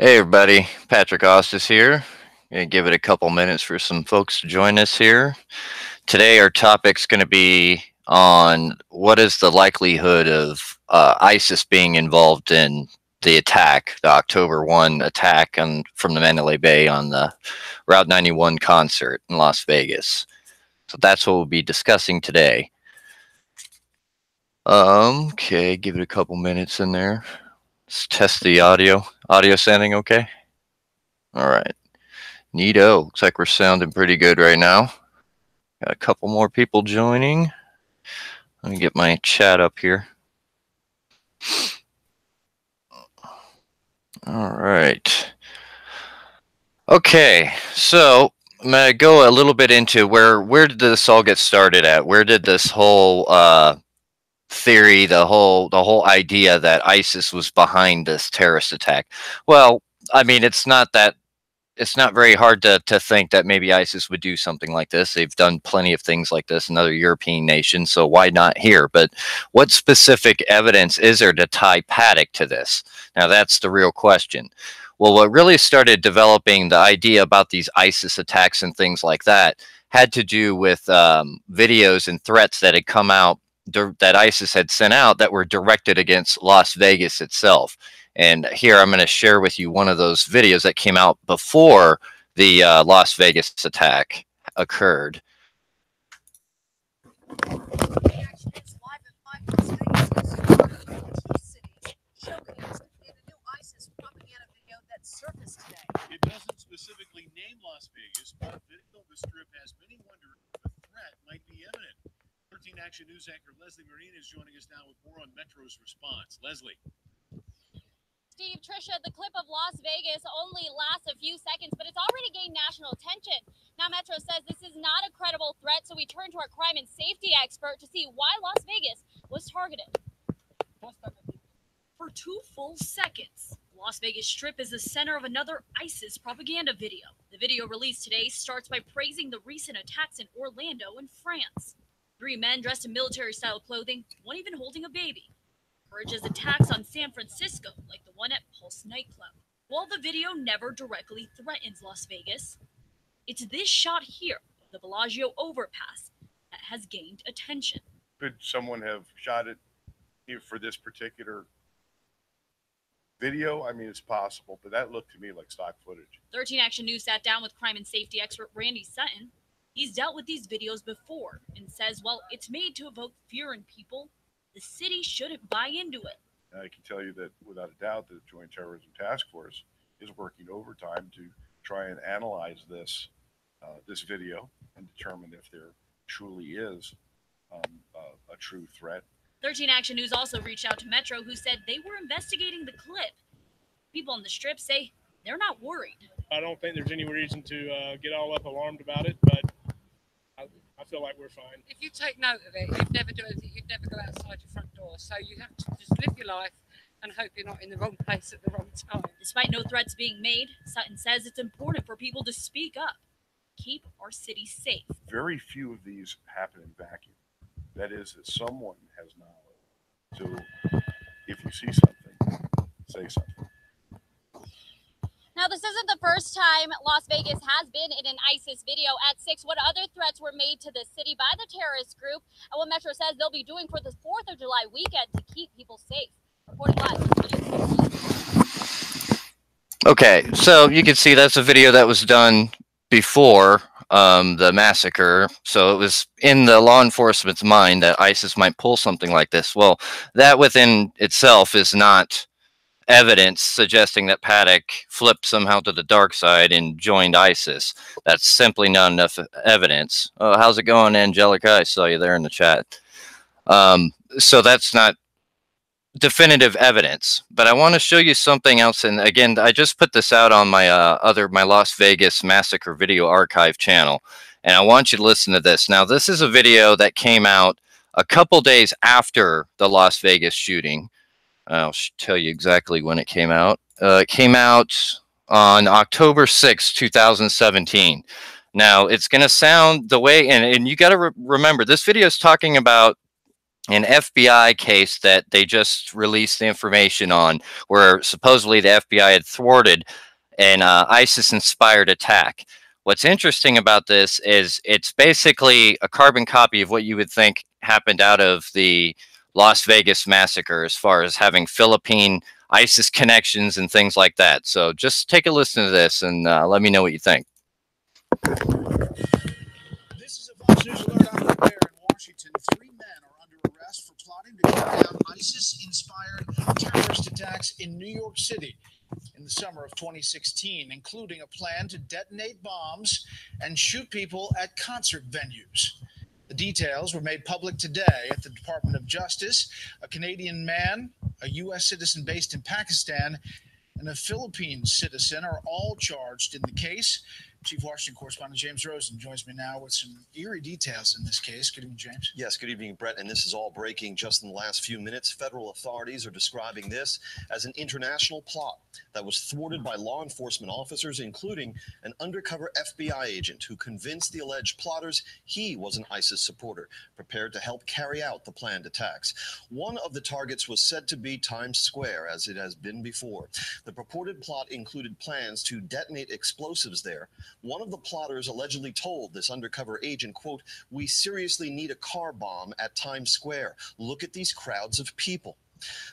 Hey everybody, Patrick Hostis here. Gonna give it a couple minutes for some folks to join us here. Today our topic's going to be on what is the likelihood of ISIS being involved in the attack, the October 1 attack from the Mandalay Bay on the Route 91 concert in Las Vegas. So that's what we'll be discussing today. Okay, give it a couple minutes in there. Let's test the audio. Audio sounding okay? All right. Neato. Looks like we're sounding pretty good right now. Got a couple more people joining. Let me get my chat up here. All right. Okay, so I'm gonna go a little bit into where did this all get started at? Where did this whole theory, the whole idea that ISIS was behind this terrorist attack? Well, I mean, it's not very hard to think that maybe ISIS would do something like this. They've done plenty of things like this in other European nations, so why not here? But what specific evidence is there to tie Paddock to this? Now, that's the real question. Well, what really started developing the idea about these ISIS attacks and things like that had to do with videos and threats that had come out that ISIS had sent out that were directed against Las Vegas itself. And here I'm going to share with you one of those videos that came out before the Las Vegas attack occurred. It doesn't specifically name Las Vegas, but video the strip has many wondering if a threat might be imminent. 13 Action News anchor Leslie Marine is joining us now with more on Metro's response. Leslie. Steve, Trisha, the clip of Las Vegas only lasts a few seconds, but it's already gained national attention. Now, Metro says this is not a credible threat, so we turn to our crime and safety expert to see why Las Vegas was targeted. For 2 full seconds, Las Vegas Strip is the center of another ISIS propaganda video. The video released today starts by praising the recent attacks in Orlando and France. 3 men dressed in military-style clothing, one even holding a baby. Encourages attacks on San Francisco, like the one at Pulse nightclub. While the video never directly threatens Las Vegas, it's this shot here, the Bellagio overpass, that has gained attention. Could someone have shot it here for this particular video? I mean, it's possible, but that looked to me like stock footage. 13 Action News sat down with crime and safety expert Randy Sutton. He's dealt with these videos before and says, while it's made to evoke fear in people, the city shouldn't buy into it. I can tell you that without a doubt, the Joint Terrorism Task Force is working overtime to try and analyze this video and determine if there truly is a true threat. 13 Action News also reached out to Metro, who said they were investigating the clip. People on the strip say they're not worried. I don't think there's any reason to get all up alarmed about it, but I feel like we're fine. If you take note of it, you'd never do anything. You'd never go outside your front door. So you have to just live your life and hope you're not in the wrong place at the wrong time. Despite no threats being made, Sutton says it's important for people to speak up. Keep our city safe. Very few of these happen in vacuum. That is, that someone has knowledge. So if you see something, say something. Now, this isn't the first time Las Vegas has been in an ISIS video. At 6, what other threats were made to the city by the terrorist group, and what Metro says they'll be doing for the 4th of July weekend to keep people safe. Reporting live. Okay, so you can see that's a video that was done before the massacre. So it was in the law enforcement's mind that ISIS might pull something like this. Well, that within itself is not evidence suggesting that Paddock flipped somehow to the dark side and joined ISIS. That's simply not enough evidence. Oh, how's it going, Angelica? I saw you there in the chat. So that's not definitive evidence, but I want to show you something else. And again, I just put this out on my my Las Vegas Massacre video archive channel, and I want you to listen to this. Now, this is a video that came out a couple days after the Las Vegas shooting. I'll tell you exactly when it came out. It came out on October 6, 2017. Now, it's going to sound the way, and you got to remember, this video is talking about an FBI case that they just released the information on, where supposedly the FBI had thwarted an ISIS-inspired attack. What's interesting about this is it's basically a carbon copy of what you would think happened out of the Las Vegas Massacre, as far as having Philippine ISIS connections and things like that. So just take a listen to this and let me know what you think. This is a Fox News alert out there in Washington. 3 men are under arrest for plotting to carry out ISIS-inspired terrorist attacks in New York City in the summer of 2016, including a plan to detonate bombs and shoot people at concert venues. The details were made public today at the Department of Justice. A Canadian man, a U.S. citizen based in Pakistan, and a Philippine citizen are all charged in the case. Chief Washington correspondent James Rosen joins me now with some eerie details in this case. Good evening, James. Yes, good evening, Brett. And this is all breaking just in the last few minutes. Federal authorities are describing this as an international plot that was thwarted by law enforcement officers, including an undercover FBI agent who convinced the alleged plotters he was an ISIS supporter, prepared to help carry out the planned attacks. One of the targets was said to be Times Square, as it has been before. The purported plot included plans to detonate explosives there. One of the plotters allegedly told this undercover agent, quote, "We seriously need a car bomb at Times Square. Look at these crowds of people."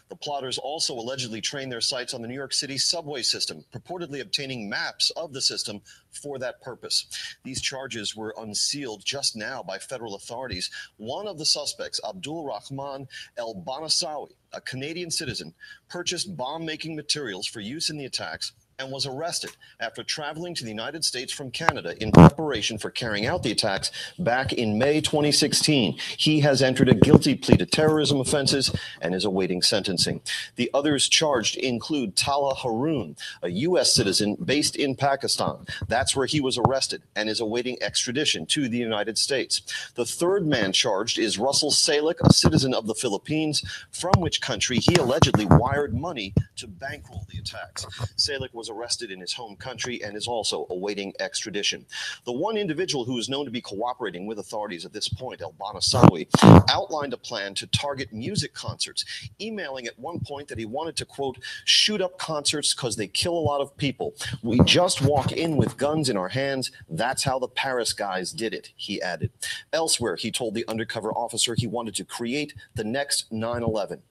The plotters also allegedly trained their sights on the New York City subway system, purportedly obtaining maps of the system for that purpose. These charges were unsealed just now by federal authorities. One of the suspects, Abdul Rahman El Banasawi, a Canadian citizen, purchased bomb-making materials for use in the attacks and was arrested after traveling to the United States from Canada in preparation for carrying out the attacks back in May 2016. He has entered a guilty plea to terrorism offenses and is awaiting sentencing. The others charged include Talha Haroon, a U.S. citizen based in Pakistan. That's where he was arrested and is awaiting extradition to the United States. The third man charged is Russell Salik, a citizen of the Philippines, from which country he allegedly wired money to bankroll the attacks. Salik was arrested in his home country and is also awaiting extradition. The one individual who is known to be cooperating with authorities at this point, El Banasawi, outlined a plan to target music concerts, emailing at one point that he wanted to, quote, "shoot up concerts because they kill a lot of people. We just walk in with guns in our hands. That's how the Paris guys did it," he added. Elsewhere, he told the undercover officer he wanted to create the next 9/11.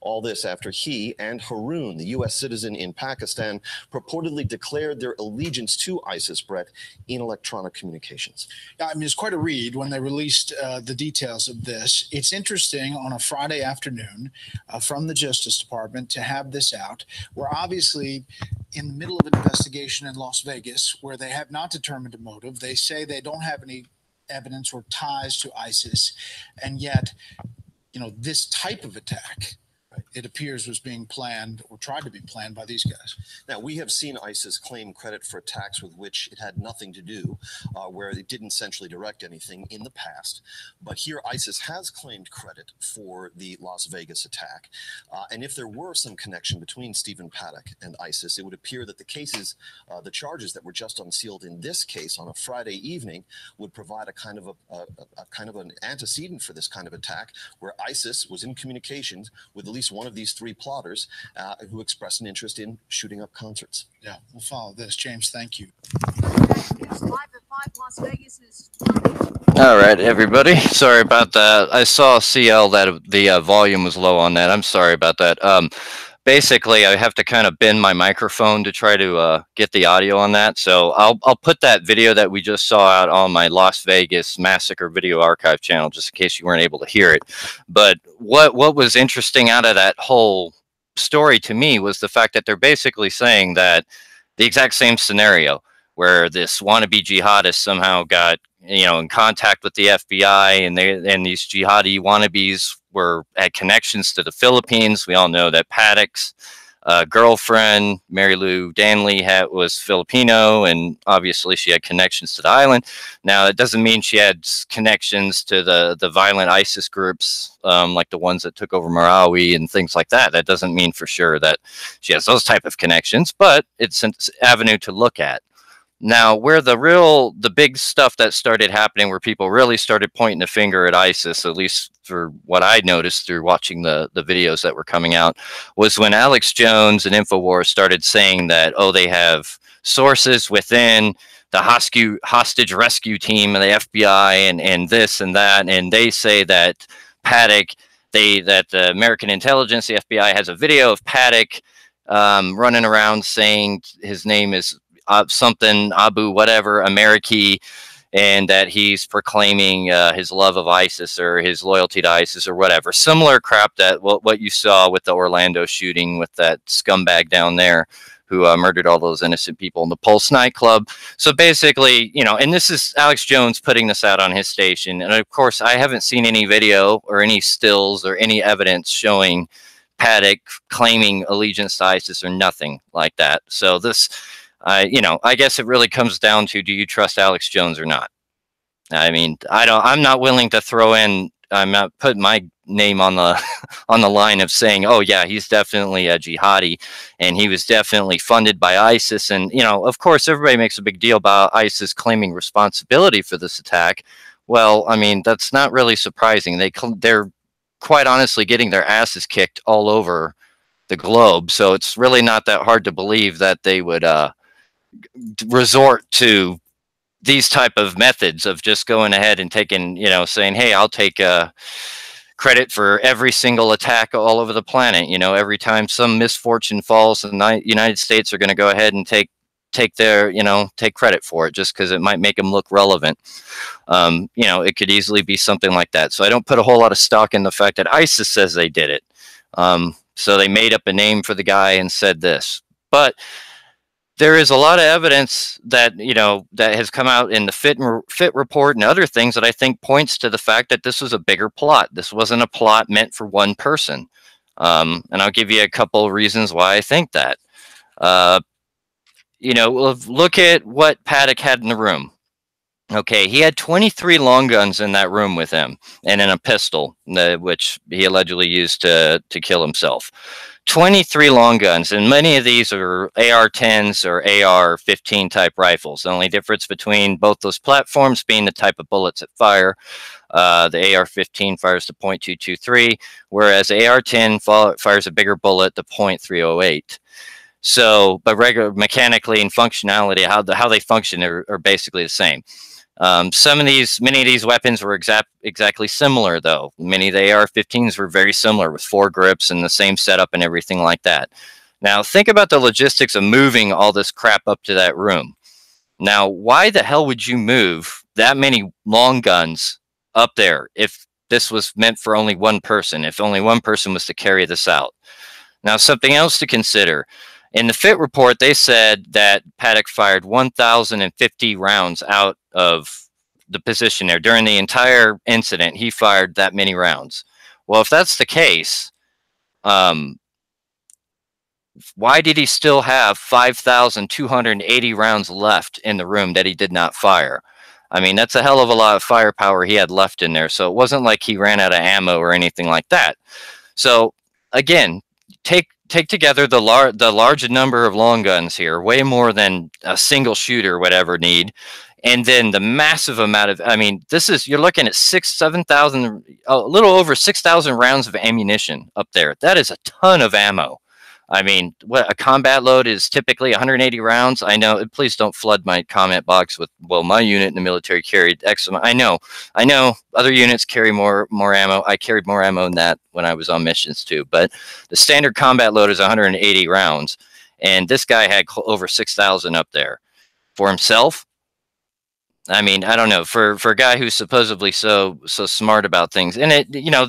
All this after he and Haroon, the U.S. citizen in Pakistan, purportedly declared their allegiance to ISIS, Brett, in electronic communications. I mean, it's quite a read when they released the details of this. It's interesting on a Friday afternoon from the Justice Department to have this out. We're obviously in the middle of an investigation in Las Vegas where they have not determined a motive. They say they don't have any evidence or ties to ISIS, and yet, you know, this type of attack, it appears, was being planned or tried to be planned by these guys. Now, we have seen ISIS claim credit for attacks with which it had nothing to do, where it didn't centrally direct anything in the past. But here, ISIS has claimed credit for the Las Vegas attack. And if there were some connection between Stephen Paddock and ISIS, it would appear that the cases, the charges that were just unsealed in this case on a Friday evening would provide a kind of an antecedent for this kind of attack, where ISIS was in communications with at least one of these three plotters who expressed an interest in shooting up concerts. Yeah, we'll follow this. James, thank you. All right, everybody. Sorry about that. I saw CL that the volume was low on that. I'm sorry about that. Basically, I have to kind of bend my microphone to try to get the audio on that. So I'll put that video that we just saw out on my Las Vegas Massacre video archive channel, just in case you weren't able to hear it. But what was interesting out of that whole story to me was the fact that they're basically saying that the exact same scenario where this wannabe jihadist somehow got, you know, in contact with the FBI, and these jihadi wannabes had connections to the Philippines. We all know that Paddock's girlfriend, Mary Lou Danley, was Filipino, and obviously she had connections to the island. Now, it doesn't mean she had connections to the violent ISIS groups, like the ones that took over Marawi and things like that. That doesn't mean for sure that she has those type of connections, but it's an avenue to look at. Now, where the big stuff that started happening, where people really started pointing the finger at ISIS, at least for what I noticed through watching the videos that were coming out, was when Alex Jones and InfoWars started saying that, oh, they have sources within the hostage rescue team of the FBI and this and that, and they say that Paddock, that the American intelligence, the FBI, has a video of Paddock running around saying his name is something Abu whatever Americi, and that he's proclaiming his love of ISIS or his loyalty to ISIS or whatever. Similar crap that what you saw with the Orlando shooting with that scumbag down there who murdered all those innocent people in the Pulse nightclub. So basically, you know, and this is Alex Jones putting this out on his station. And of course, I haven't seen any video or any stills or any evidence showing Paddock claiming allegiance to ISIS or nothing like that. So this, you know, I guess it really comes down to, do you trust Alex Jones or not? I mean, I'm not willing to throw in, I'm not putting my name on the on the line of saying, oh yeah, he's definitely a jihadi and he was definitely funded by ISIS. And, you know, of course, everybody makes a big deal about ISIS claiming responsibility for this attack. Well, I mean, that's not really surprising. They're quite honestly getting their asses kicked all over the globe. So it's really not that hard to believe that they would resort to these type of methods of just going ahead and taking, you know, saying, hey, I'll take credit for every single attack all over the planet. You know, every time some misfortune falls, the United States are going to go ahead and take their, you know, take credit for it just because it might make them look relevant. You know, it could easily be something like that. So I don't put a whole lot of stock in the fact that ISIS says they did it. So they made up a name for the guy and said this. But there is a lot of evidence that, you know, that has come out in the FIT report and other things that I think points to the fact that this was a bigger plot. This wasn't a plot meant for one person. And I'll give you a couple of reasons why I think that. You know, look at what Paddock had in the room. Okay, he had 23 long guns in that room with him, and then a pistol, which he allegedly used to kill himself. 23 long guns, and many of these are AR-10s or AR-15 type rifles. The only difference between both those platforms being the type of bullets that fire. The AR-15 fires to .223, whereas AR-10 fires a bigger bullet to .308. So, but mechanically and functionality, how they function are basically the same. Many of these weapons were exactly similar, though. Many of the AR-15s were very similar with 4 grips and the same setup and everything like that. Now, think about the logistics of moving all this crap up to that room. Now, why the hell would you move that many long guns up there if this was meant for only one person, if only one person was to carry this out? Now, something else to consider. In the FIT report, they said that Paddock fired 1,050 rounds out of the position there. During the entire incident, he fired that many rounds. Well, if that's the case, why did he still have 5,280 rounds left in the room that he did not fire? I mean, that's a hell of a lot of firepower he had left in there. So it wasn't like he ran out of ammo or anything like that. So again, take together the large number of long guns here, way more than a single shooter would ever need, and then the massive amount of, I mean, you're looking at 7,000, a little over 6,000 rounds of ammunition up there. That is a ton of ammo. I mean, what a combat load is typically 180 rounds. I know, please don't flood my comment box with, well, my unit in the military carried X amount. I know other units carry more ammo. I carried more ammo than that when I was on missions too, but the standard combat load is 180 rounds. And this guy had over 6,000 up there for himself. I mean, I don't know, for a guy who's supposedly so smart about things, and it, you know,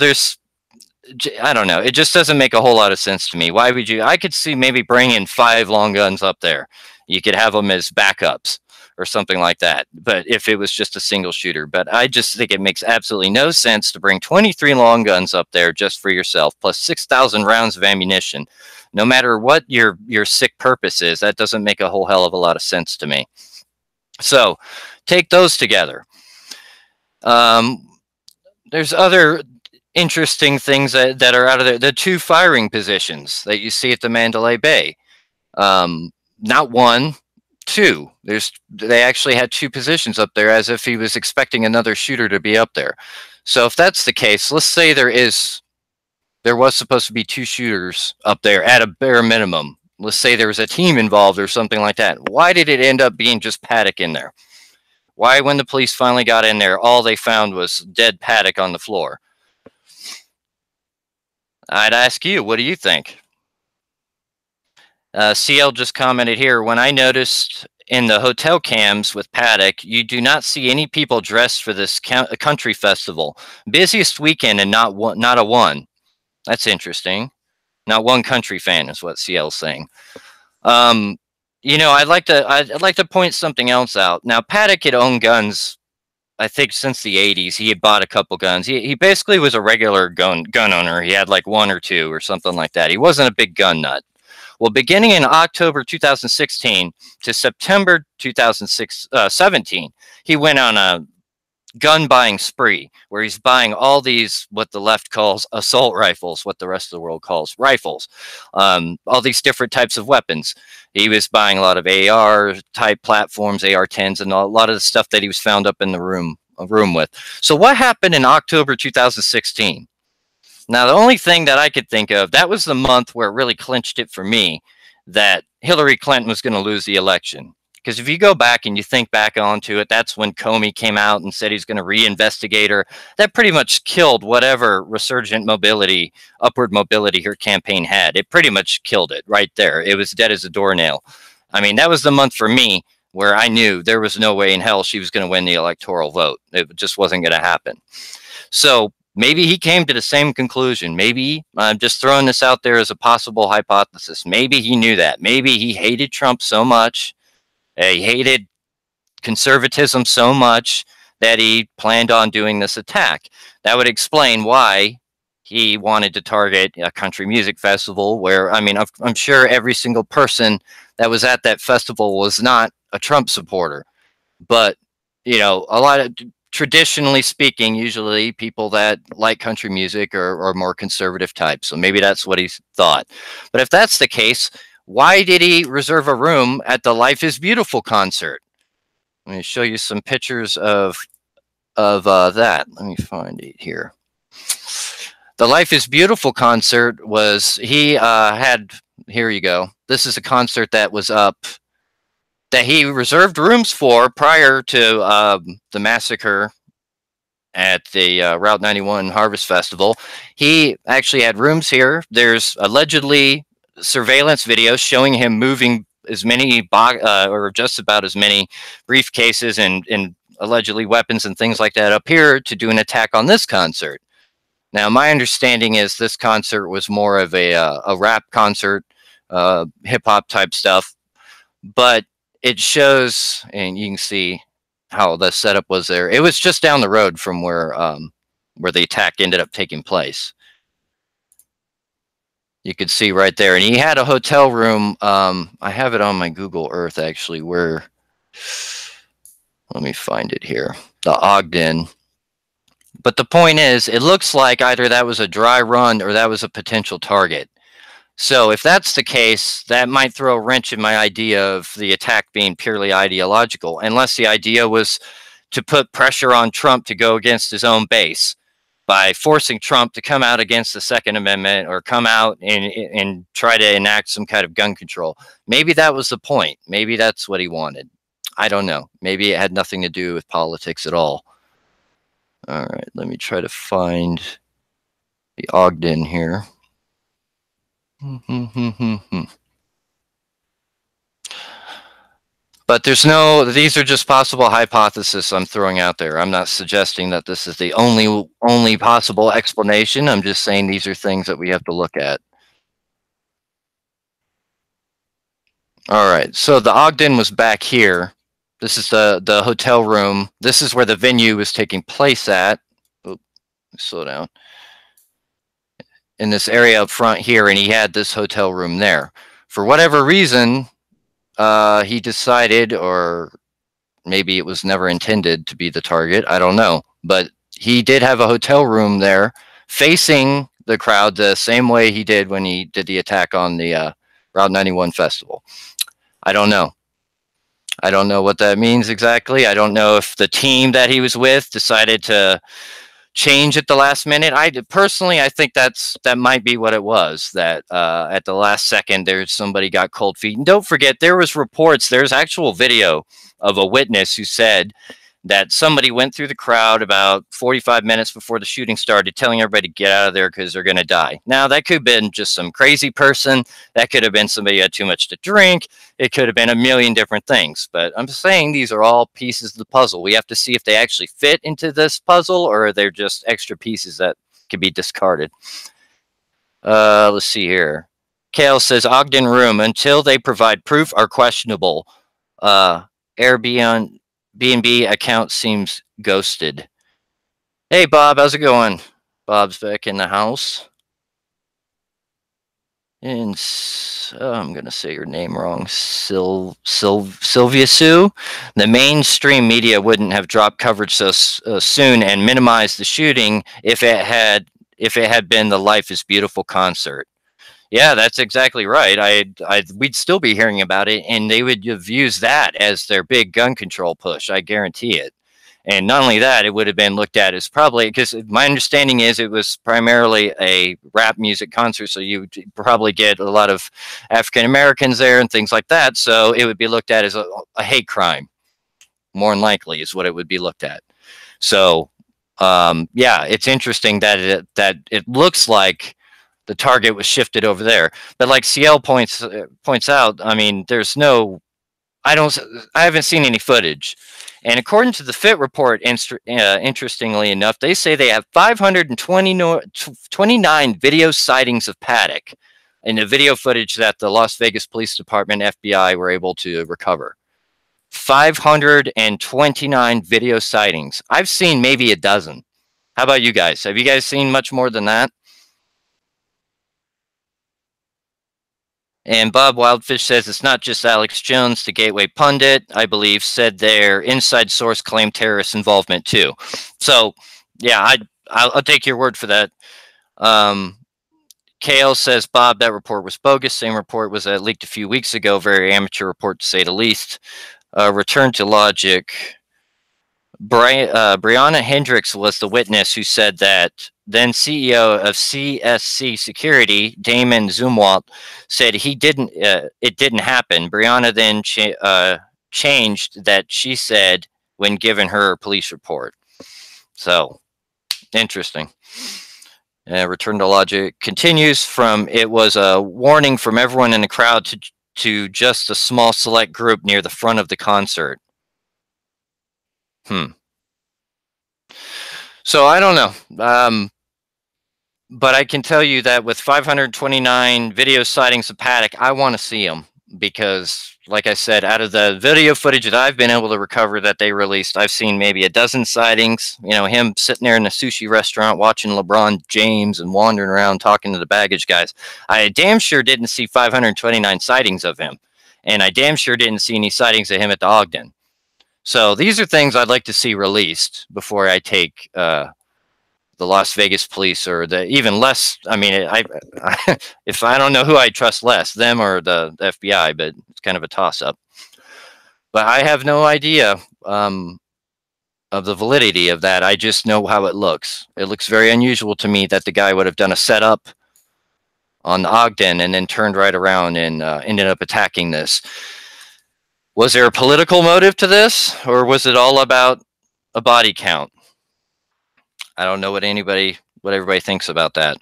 I don't know. It just doesn't make a whole lot of sense to me. Why would you? I could see maybe bringing 5 long guns up there. You could have them as backups or something like that. But if it was just a single shooter, but I just think it makes absolutely no sense to bring 23 long guns up there just for yourself, plus 6,000 rounds of ammunition. No matter what your sick purpose is, that doesn't make a whole hell of a lot of sense to me. So take those together. There's other interesting things that are out of there. The 2 firing positions that you see at the Mandalay Bay. Not one, two. They actually had two positions up there, as if he was expecting another shooter to be up there. So if that's the case, let's say there was supposed to be two shooters up there at a bare minimum. Let's say there was a team involved or something like that. Why did it end up being just Paddock in there? Why, when the police finally got in there, all they found was dead Paddock on the floor? I'd ask you, what do you think? CL just commented here, when I noticed in the hotel cams with Paddock, you do not see any people dressed for this country festival. Busiest weekend and not a one. That's interesting. Not one country fan is what CL's saying. You know, I'd like to point something else out. Now, Paddock had owned guns, I think, since the 80s. He had bought a couple guns. He basically was a regular gun owner. He had like one or two or something like that. He wasn't a big gun nut. Well, beginning in October 2016 to September 2017, he went on a gun buying spree where he's buying all these, what the left calls assault rifles, what the rest of the world calls rifles, all these different types of weapons. He was buying a lot of AR type platforms, AR-10s, and a lot of the stuff that he was found up in the room with. So what happened in October 2016? Now, the only thing that I could think of, that was the month where it really clinched it for me that Hillary Clinton was going to lose the election. Because if you go back and you think back onto it, that's when Comey came out and said he's going to reinvestigate her. That pretty much killed whatever resurgent mobility, upward mobility her campaign had. It pretty much killed it right there. It was dead as a doornail. I mean, that was the month for me where I knew there was no way in hell she was going to win the electoral vote. It just wasn't going to happen. So maybe he came to the same conclusion. Maybe, I'm just throwing this out there as a possible hypothesis. Maybe he knew that. Maybe he hated Trump so much. He hated conservatism so much that he planned on doing this attack. That would explain why he wanted to target a country music festival where, I mean, I'm sure every single person that was at that festival was not a Trump supporter. But, you know, a lot of, traditionally speaking, usually people that like country music are more conservative types. So maybe that's what he thought. But if that's the case, why did he reserve a room at the Life is Beautiful concert? Let me show you some pictures of that. Let me find it here. The Life is Beautiful concert was, he had, here you go. This is a concert that was up, that he reserved rooms for prior to the massacre at the Route 91 Harvest Festival. He actually had rooms here. There's allegedly surveillance videos showing him moving as many or just about as many briefcases and allegedly weapons and things like that up here to do an attack on this concert. Now, my understanding is this concert was more of a rap concert, hip-hop type stuff, but it shows, and you can see how the setup was there. It was just down the road from where the attack ended up taking place. You could see right there. And he had a hotel room. I have it on my Google Earth, actually, where, let me find it here. The Ogden. But the point is, it looks like either that was a dry run or that was a potential target. So if that's the case, that might throw a wrench in my idea of the attack being purely ideological, unless the idea was to put pressure on Trump to go against his own base by forcing Trump to come out against the Second Amendment or come out and try to enact some kind of gun control. Maybe that was the point. Maybe that's what he wanted. I don't know. Maybe it had nothing to do with politics at all. All right, let me try to find the Ogden here. But there's no, these are just possible hypotheses I'm throwing out there. I'm not suggesting that this is the only possible explanation. I'm just saying these are things that we have to look at. All right, so the Ogden was back here. This is the hotel room. This is where the venue was taking place at. Oops, slow down. In this area up front here, and he had this hotel room there. For whatever reason, he decided, or maybe it was never intended to be the target, I don't know, but he did have a hotel room there facing the crowd the same way he did when he did the attack on the Route 91 festival. I don't know. I don't know what that means exactly. I don't know if the team that he was with decided to change at the last minute. I personally, I think that might be what it was. That at the last second, there's somebody got cold feet. And don't forget, there was reports. There's actual video of a witness who said that somebody went through the crowd about 45 minutes before the shooting started, telling everybody to get out of there because they're going to die. Now, that could have been just some crazy person. That could have been somebody who had too much to drink. It could have been a million different things. But I'm saying these are all pieces of the puzzle. We have to see if they actually fit into this puzzle or they're just extra pieces that can be discarded. Let's see here. Kale says, Ogden Room, until they provide proof, are questionable. Airbnb account seems ghosted. Hey, Bob, how's it going? Bob's back in the house. And I'm going to say your name wrong. Sylvia Sue. The mainstream media wouldn't have dropped coverage so soon and minimized the shooting if it had been the Life is Beautiful concert. Yeah, that's exactly right. We'd still be hearing about it, and they would have used that as their big gun control push. I guarantee it. And not only that, it would have been looked at as probably, because my understanding is it was primarily a rap music concert, so you would probably get a lot of African Americans there and things like that. So it would be looked at as a hate crime, more than likely, is what it would be looked at. So, yeah, it's interesting that it looks like the target was shifted over there. But like CL points out, I mean, I haven't seen any footage. And according to the FIT report, interestingly enough, they say they have 529 video sightings of Paddock in the video footage that the Las Vegas Police Department, FBI, were able to recover. 529 video sightings. I've seen maybe a dozen. How about you guys? Have you guys seen much more than that? And Bob Wildfish says it's not just Alex Jones, the Gateway pundit, I believe, said their inside source claimed terrorist involvement too. So, yeah, I'll take your word for that. Kale says, Bob, that report was bogus. Same report was leaked a few weeks ago. Very amateur report, to say the least. Return to logic. Brianna Hendricks was the witness who said that then CEO of CSC Security, Damon Zumwalt, said it didn't happen. Brianna then changed that she said when given her police report. So, interesting. Return to logic continues from, it was a warning from everyone in the crowd to just a small select group near the front of the concert. So I don't know. But I can tell you that with 529 video sightings of Paddock, I want to see them because, like I said, out of the video footage that I've been able to recover that they released, I've seen maybe a dozen sightings. You know, him sitting there in a sushi restaurant watching LeBron James and wandering around talking to the baggage guys. I damn sure didn't see 529 sightings of him. And I damn sure didn't see any sightings of him at the Ogden. So these are things I'd like to see released before I take the Las Vegas police, or the even less. I mean, if I don't know who I trust less, them or the FBI, but it's kind of a toss-up. But I have no idea of the validity of that. I just know how it looks. It looks very unusual to me that the guy would have done a setup on the Ogden and then turned right around and ended up attacking this. Was there a political motive to this, or was it all about a body count? I don't know what everybody thinks about that.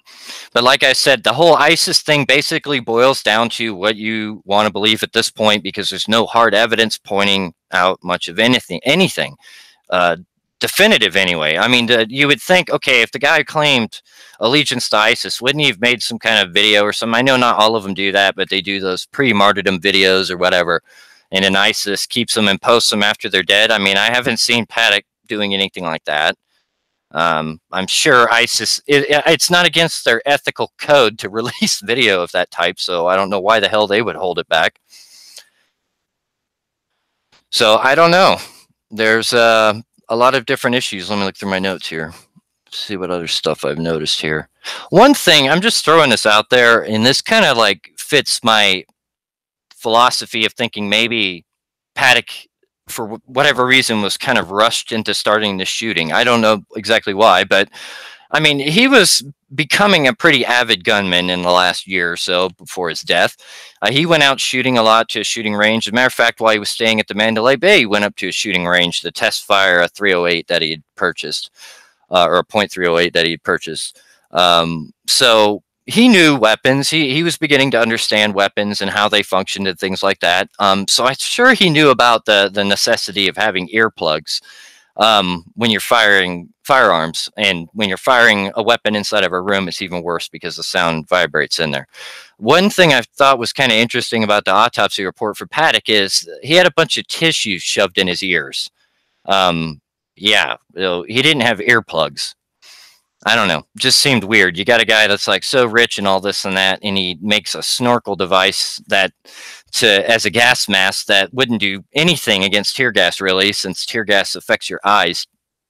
But like I said, the whole ISIS thing basically boils down to what you want to believe at this point, because there's no hard evidence pointing out much of anything definitive anyway. I mean, you would think, okay, if the guy claimed allegiance to ISIS, wouldn't he have made some kind of video or something? I know not all of them do that, but they do those pre-martyrdom videos or whatever. And then ISIS keeps them and posts them after they're dead. I mean, I haven't seen Paddock doing anything like that. I'm sure ISIS, it's not against their ethical code to release video of that type, so I don't know why the hell they would hold it back. So I don't know. There's a lot of different issues. Let me look through my notes here. See what other stuff I've noticed here. One thing, I'm just throwing this out there, and this kind of like fits my philosophy of thinking maybe Paddock, for whatever reason, was kind of rushed into starting the shooting. I don't know exactly why, but I mean, he was becoming a pretty avid gunman in the last year or so before his death. He went out shooting a lot to a shooting range. As a matter of fact, while he was staying at the Mandalay Bay, he went up to a shooting range to test fire a 308 that he had purchased, or a .308 that he had purchased. So he knew weapons. He was beginning to understand weapons and how they functioned and things like that. So I'm sure he knew about the necessity of having earplugs when you're firing firearms, and when you're firing a weapon inside of a room, it's even worse because the sound vibrates in there. One thing I thought was kind of interesting about the autopsy report for Paddock is he had a bunch of tissue shoved in his ears. Yeah, he didn't have earplugs. I don't know, just seemed weird. You got a guy that's like so rich and all this and that, and he makes a snorkel device that as a gas mask that wouldn't do anything against tear gas, really, since tear gas affects your eyes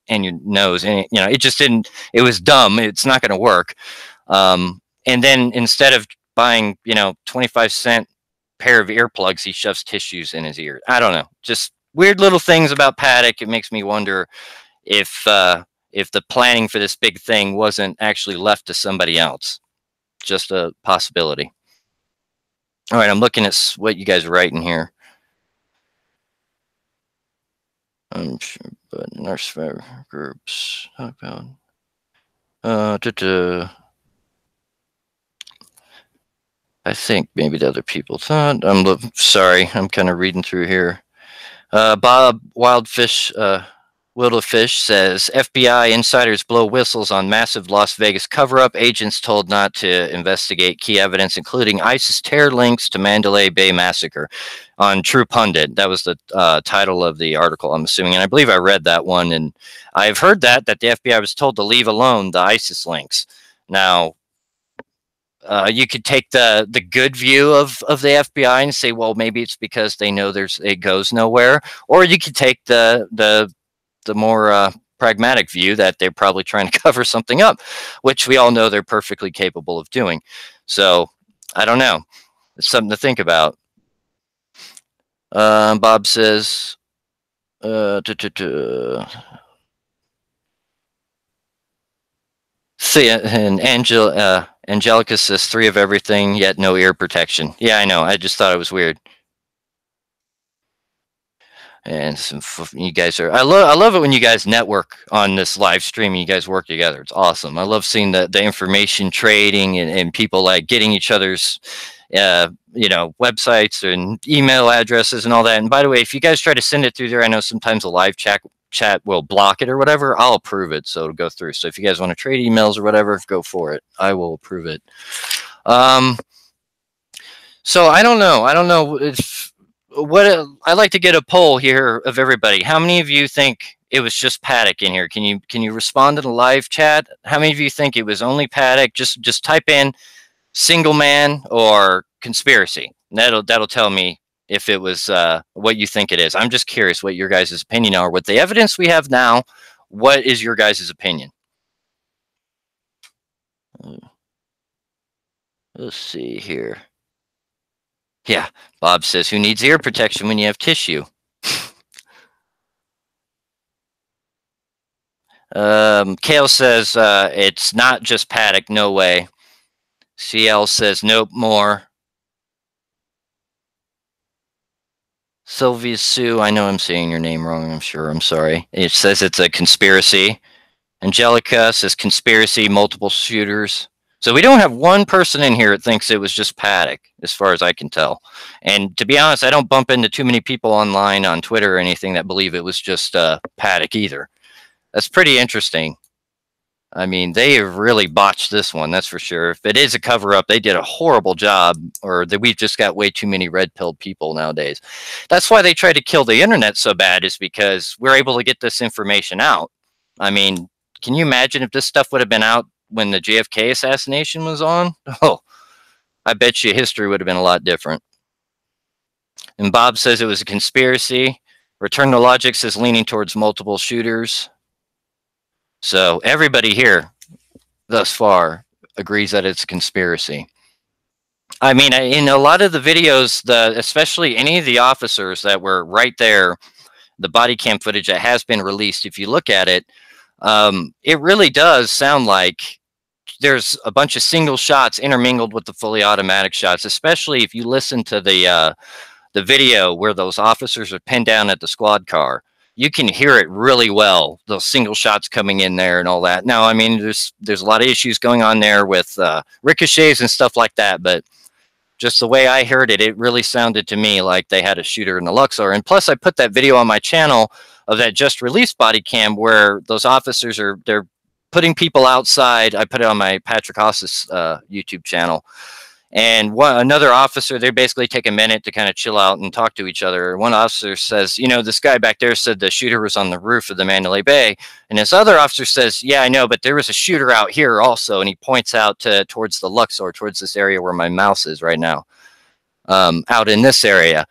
and your nose, and it just didn't. It was dumb. It's not going to work. And then instead of buying 25-cent pair of earplugs, he shoves tissues in his ear. I don't know, just weird little things about Paddock. It makes me wonder if the planning for this big thing wasn't actually left to somebody else. Just a possibility. All right, I'm looking at what you guys are writing here. I'm sure, but nurse groups. About. I think maybe the other people thought. Sorry, I'm kind of reading through here. Bob Wildfish says FBI insiders blow whistles on massive Las Vegas cover-up. Agents told not to investigate key evidence, including ISIS terror links to Mandalay Bay Massacre, on True Pundit. That was the title of the article, I'm assuming, and I believe I read that one. And I've heard that the FBI was told to leave alone the ISIS links. Now, you could take the good view of the FBI and say, well, maybe it's because they know it goes nowhere, or you could take the more pragmatic view that they're probably trying to cover something up, which we all know they're perfectly capable of doing. So I don't know. It's something to think about. Bob says, see, and Angelica says 3 of everything, yet no ear protection. Yeah, I know. I just thought it was weird. And you guys are, I love it when you guys network on this live stream and you guys work together. It's awesome. I love seeing the information trading and people like getting each other's websites and email addresses and all that. And by the way, if you guys try to send it through there, I know sometimes a live chat will block it or whatever. I'll approve it, so it'll go through. So if you guys want to trade emails or whatever, go for it. I will approve it. So I don't know if I'd like to get a poll here of everybody. How many of you think it was just Paddock in here? Can you respond to the live chat? How many of you think it was only Paddock? Just type in single man or conspiracy. That'll tell me if it was what you think it is. I'm just curious what your guys' opinion are. With the evidence we have now, what is your guys' opinion? Let's see here. Yeah, Bob says, who needs ear protection when you have tissue? Kale says, it's not just Paddock, no way. CL says, nope, more. Sylvia Sue, I know I'm saying your name wrong, I'm sure, I'm sorry. It says it's a conspiracy. Angelica says conspiracy, multiple shooters. So we don't have one person in here that thinks it was just Paddock, as far as I can tell. And to be honest, I don't bump into too many people online on Twitter or anything that believe it was just Paddock either. That's pretty interesting. I mean, they have really botched this one, that's for sure. If it is a cover-up, they did a horrible job, or that we've just got way too many red-pilled people nowadays. That's why they try to kill the internet so bad, is because we're able to get this information out. I mean, can you imagine if this stuff would have been out when the JFK assassination was on? Oh, I bet you history would have been a lot different. And Bob says it was a conspiracy. Return to Logic says leaning towards multiple shooters. So everybody here thus far agrees that it's a conspiracy. I mean, in a lot of the videos, especially any of the officers that were right there, the body cam footage that has been released, if you look at it, it really does sound like there's a bunch of single shots intermingled with the fully automatic shots, especially if you listen to the video where those officers are pinned down at the squad car. You can hear it really well, those single shots coming in there and all that. Now, I mean, there's a lot of issues going on there with ricochets and stuff like that, but just the way I heard it, it really sounded to me like they had a shooter in the Luxor. And plus, I put that video on my channel of that just released body cam where those officers they're putting people outside. I put it on my Patrick Hostis YouTube channel. And another officer, they basically take a minute to kind of chill out and talk to each other. One officer says, you know, this guy back there said the shooter was on the roof of the Mandalay Bay. And this other officer says, yeah, I know, but there was a shooter out here also. And he points out towards the Luxor, towards this area where my mouse is right now, out in this area,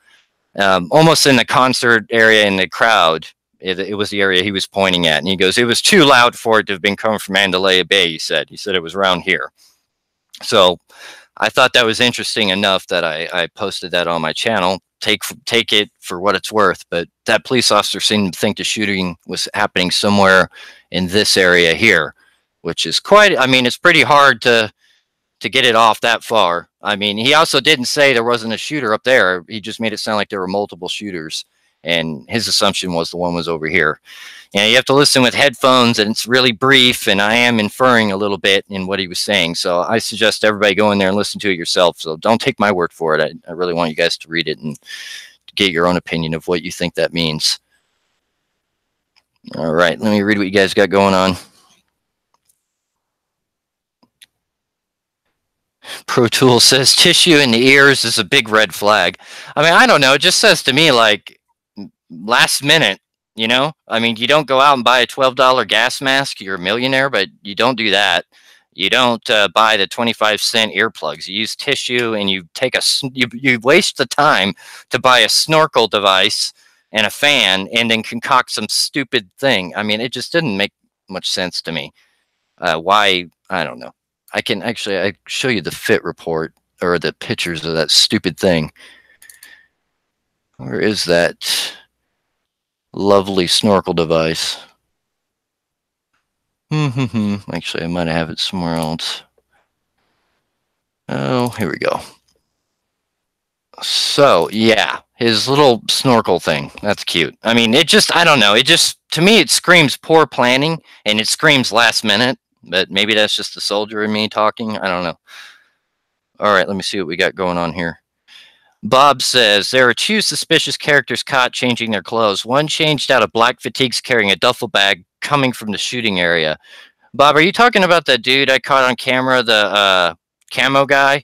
almost in the concert area in the crowd. It was the area he was pointing at. And he goes, it was too loud for it to have been coming from Mandalay Bay, he said. He said it was around here. So I thought that was interesting enough that I posted that on my channel. Take it for what it's worth, but that police officer seemed to think the shooting was happening somewhere in this area here, which is quite, I mean, it's pretty hard to get it off that far. I mean, he also didn't say there wasn't a shooter up there. He just made it sound like there were multiple shooters, and his assumption was the one was over here. And you have to listen with headphones, and it's really brief, and I am inferring a little bit in what he was saying. So I suggest everybody go in there and listen to it yourself. So don't take my word for it. I really want you guys to read it and get your own opinion of what you think that means. All right, let me read what you guys got going on. Pro Tool says tissue in the ears is a big red flag. I mean, I don't know. It just says to me like last minute. You know, I mean, you don't go out and buy a $12 gas mask. You're a millionaire, but you don't do that. You don't buy the 25-cent earplugs. You use tissue, and you take you waste the time to buy a snorkel device and a fan, and then concoct some stupid thing. I mean, it just didn't make much sense to me. Why? I don't know. I can actually I show you the fit report or the pictures of that stupid thing. Where is that lovely snorkel device? Actually, I might have it somewhere else. Oh, here we go. So, yeah, his little snorkel thing. That's cute. I mean, it just, I don't know. It just, to me, it screams poor planning, and it screams last minute. But maybe that's just the soldier in me talking. I don't know. All right, let me see what we got going on here. Bob says, there are two suspicious characters caught changing their clothes. One changed out of black fatigues carrying a duffel bag coming from the shooting area. Bob, are you talking about that dude I caught on camera, the camo guy?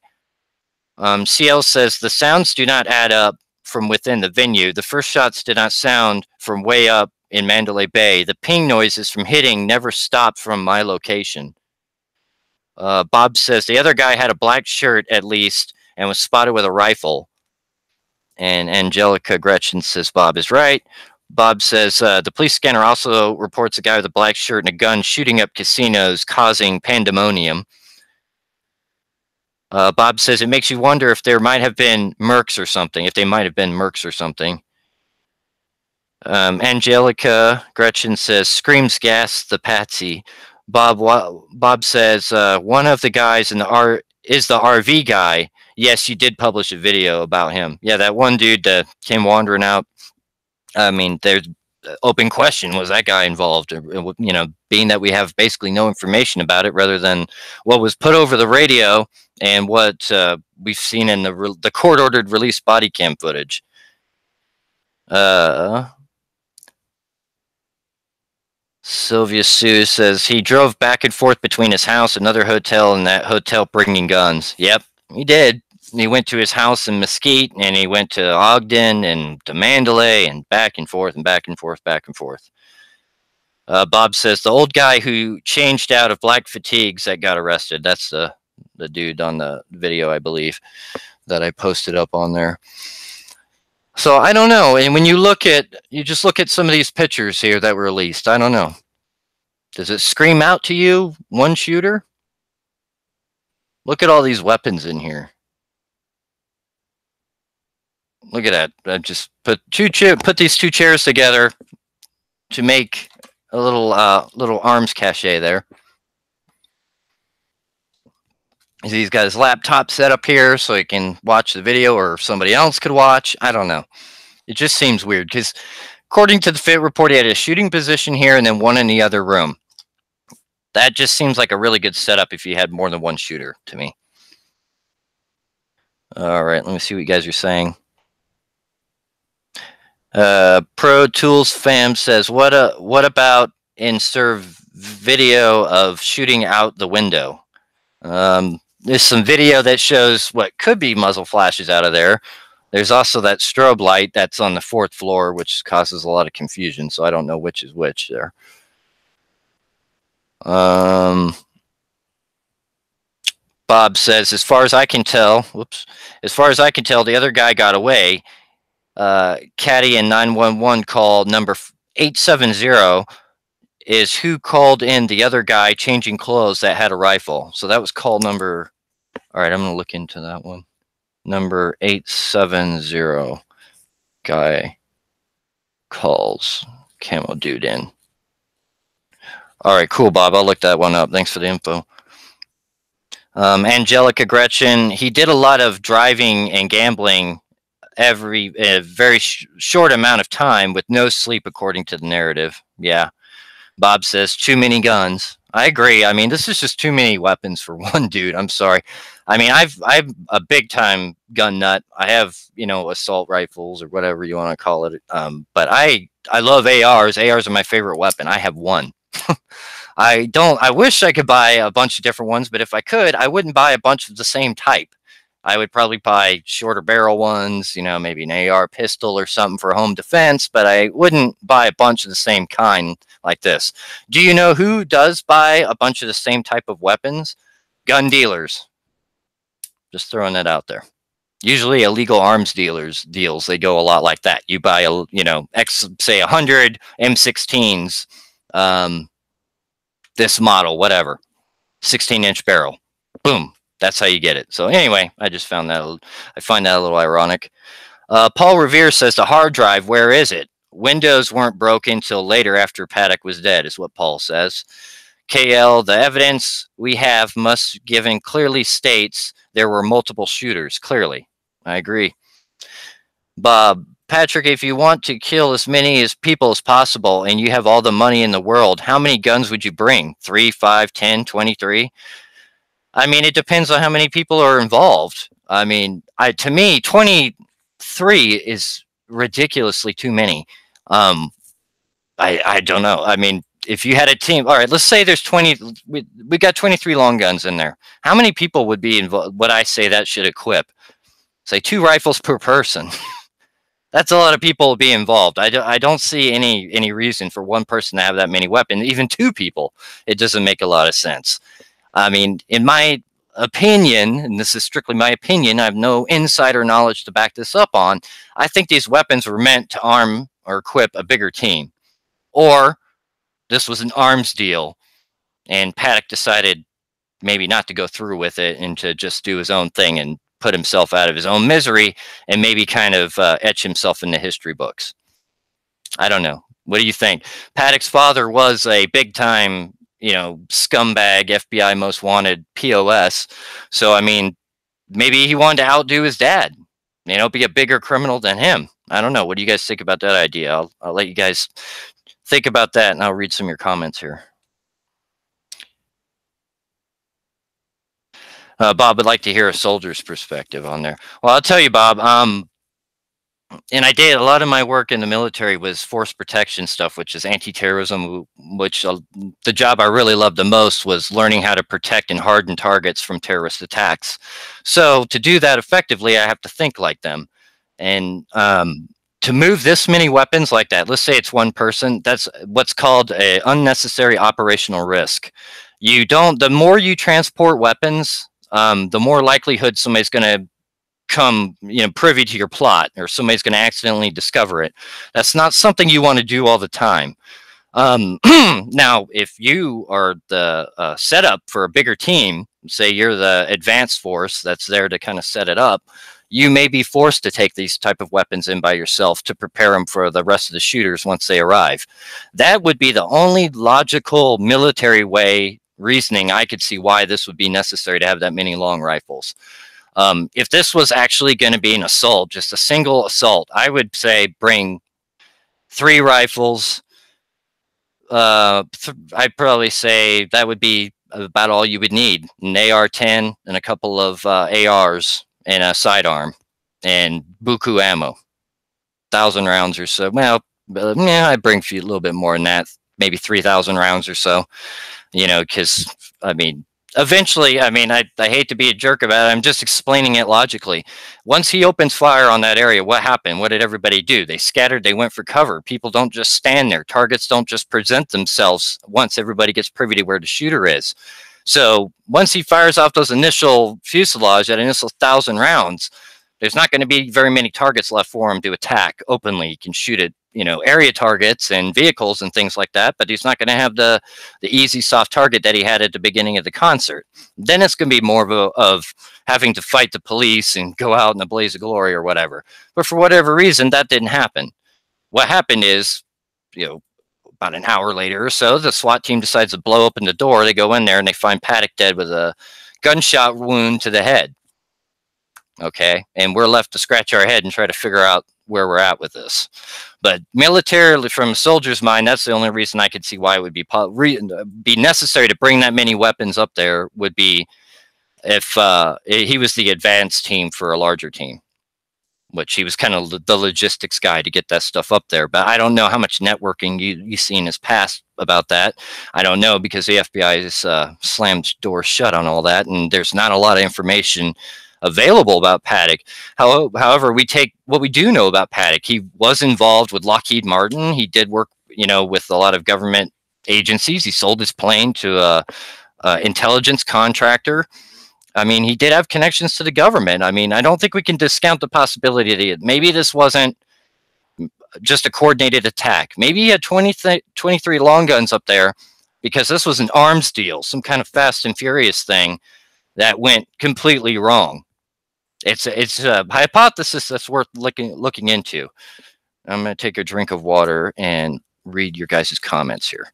CL says, the sounds do not add up from within the venue. The first shots did not sound from way up in Mandalay Bay. The ping noises from hitting never stopped from my location. Bob says, the other guy had a black shirt at least and was spotted with a rifle. And Angelica Gretchen says Bob is right. Bob says the police scanner also reports a guy with a black shirt and a gun shooting up casinos, causing pandemonium. Bob says it makes you wonder if there might have been mercs or something, if they might have been mercs or something. Angelica Gretchen says screams gas the patsy. Bob says one of the guys in the is the RV guy. Yes, you did publish a video about him. Yeah, that one dude that came wandering out. I mean, there's open question, was that guy involved? You know, being that we have basically no information about it rather than what was put over the radio and what we've seen in the court-ordered release body cam footage. Sylvia Sue says he drove back and forth between his house, another hotel, and that hotel bringing guns. Yep, he did. He went to his house in Mesquite, and he went to Ogden and to Mandalay, and back and forth and back and forth, back and forth. Bob says the old guy who changed out of black fatigues that got arrested. That's the dude on the video, I believe, that I posted up on there. So I don't know. And when you just look at some of these pictures here that were released, I don't know. Does it scream out to you one shooter? Look at all these weapons in here. Look at that. I just put these two chairs together to make a little arms cache there. He's got his laptop set up here so he can watch the video, or somebody else could watch. I don't know. It just seems weird because according to the FIT report, he had a shooting position here and then one in the other room. That just seems like a really good setup if you had more than one shooter to me. All right, let me see what you guys are saying. Pro Tools Fam says, what about insert video of shooting out the window? There's some video that shows what could be muzzle flashes out of there. There's also that strobe light that's on the 4th floor, which causes a lot of confusion, so I don't know which is which there. Bob says, as far as I can tell, the other guy got away. Caddy in 911 call number 870 is who called in the other guy changing clothes that had a rifle. So that was call number. All right, I'm going to look into that one. Number 870 guy calls camo dude in. All right, cool, Bob. I'll look that one up. Thanks for the info. Angelica Gretchen, he did a lot of driving and gambling every very short amount of time with no sleep, according to the narrative. Yeah. Bob says, too many guns. I agree. I mean, this is just too many weapons for one dude. I'm sorry. I mean, I'm a big time gun nut. I have, you know, assault rifles or whatever you want to call it. But I love ARs. ARs are my favorite weapon. I have one. I wish I could buy a bunch of different ones, but if I could, I wouldn't buy a bunch of the same type. I would probably buy shorter barrel ones, you know, maybe an AR pistol or something for home defense, but I wouldn't buy a bunch of the same kind like this. Do you know who does buy a bunch of the same type of weapons? Gun dealers. Just throwing that out there. Usually illegal arms deals, they go a lot like that. You buy, you know, say 100 M16s, this model, whatever, 16-inch barrel. Boom. That's how you get it. So anyway, I just found that, I find that a little ironic. Paul Revere says, the hard drive, where is it? Windows weren't broken till later after Paddock was dead, is what Paul says. KL, the evidence we have must given clearly states there were multiple shooters. Clearly. I agree. Bob, Patrick, if you want to kill as many as people as possible and you have all the money in the world, how many guns would you bring? 3, 5, 10, 23? I mean, it depends on how many people are involved. I mean, to me, 23 is ridiculously too many. I don't know. I mean, if you had a team, all right, let's say there's 20, we got 23 long guns in there. How many people would be involved? What I say that should equip? Say 2 rifles per person. That's a lot of people be involved. I don't see any reason for one person to have that many weapons. Even 2 people, it doesn't make a lot of sense. I mean, in my opinion, and this is strictly my opinion, I have no insider knowledge to back this up on, I think these weapons were meant to arm or equip a bigger team. Or this was an arms deal, and Paddock decided maybe not to go through with it and to just do his own thing and put himself out of his own misery and maybe kind of etch himself in the history books. I don't know. What do you think? Paddock's father was a big-time, you know, scumbag, FBI most wanted POS. So, I mean, maybe he wanted to outdo his dad, you know, be a bigger criminal than him. I don't know. What do you guys think about that idea? I'll let you guys think about that, and I'll read some of your comments here. Bob would like to hear a soldier's perspective on there. Well, I'll tell you, Bob, and I did a lot of my work in the military was force protection stuff, which is anti-terrorism, which the job I really loved the most was learning how to protect and harden targets from terrorist attacks. So to do that effectively, I have to think like them. And to move this many weapons like that, let's say it's one person, that's what's called an unnecessary operational risk. The more you transport weapons, the more likelihood somebody's going to come, you know, privy to your plot, or somebody's going to accidentally discover it. That's not something you want to do all the time. Now, if you are the setup for a bigger team, say you're the advanced force that's there to kind of set it up, you may be forced to take these type of weapons in by yourself to prepare them for the rest of the shooters once they arrive. That would be the only logical military way reasoning I could see why this would be necessary to have that many long rifles. If this was actually going to be an assault, just a single assault, I would say bring 3 rifles. I'd probably say that would be about all you would need: an AR-10 and a couple of ARs and a sidearm and buku ammo, 1,000 rounds or so. Well, yeah, I'd bring a little bit more than that, maybe 3,000 rounds or so. You know, because I mean, eventually, I mean, I hate to be a jerk about it. I'm just explaining it logically. Once he opens fire on that area, what happened? What did everybody do? They scattered. They went for cover. People don't just stand there. Targets don't just present themselves once everybody gets privy to where the shooter is. So once he fires off those initial fuselage, that initial 1,000 rounds, there's not going to be very many targets left for him to attack openly. He can shoot at, you know, area targets and vehicles and things like that, but he's not going to have the easy soft target that he had at the beginning of the concert. Then it's going to be more of having to fight the police and go out in a blaze of glory or whatever. But for whatever reason, that didn't happen. What happened is, you know, about an hour later or so, the SWAT team decides to blow open the door. They go in there and they find Paddock dead with a gunshot wound to the head. Okay, and we're left to scratch our head and try to figure out where we're at with this. But militarily, from a soldier's mind, that's the only reason I could see why it would be necessary to bring that many weapons up there, would be if he was the advanced team for a larger team, which he was kind of the logistics guy to get that stuff up there. But I don't know how much networking you see in his past about that. I don't know, because the FBI has slammed doors shut on all that, and there's not a lot of information available about Paddock. However, we take what we do know about Paddock. He was involved with Lockheed Martin. He did work, you know, with a lot of government agencies. He sold his plane to a intelligence contractor. I mean, he did have connections to the government. I mean, I don't think we can discount the possibility that maybe this wasn't just a coordinated attack. Maybe he had 23 long guns up there because this was an arms deal, some kind of Fast and Furious thing that went completely wrong. It's a hypothesis that's worth looking into. I'm going to take a drink of water and read your guys' comments here.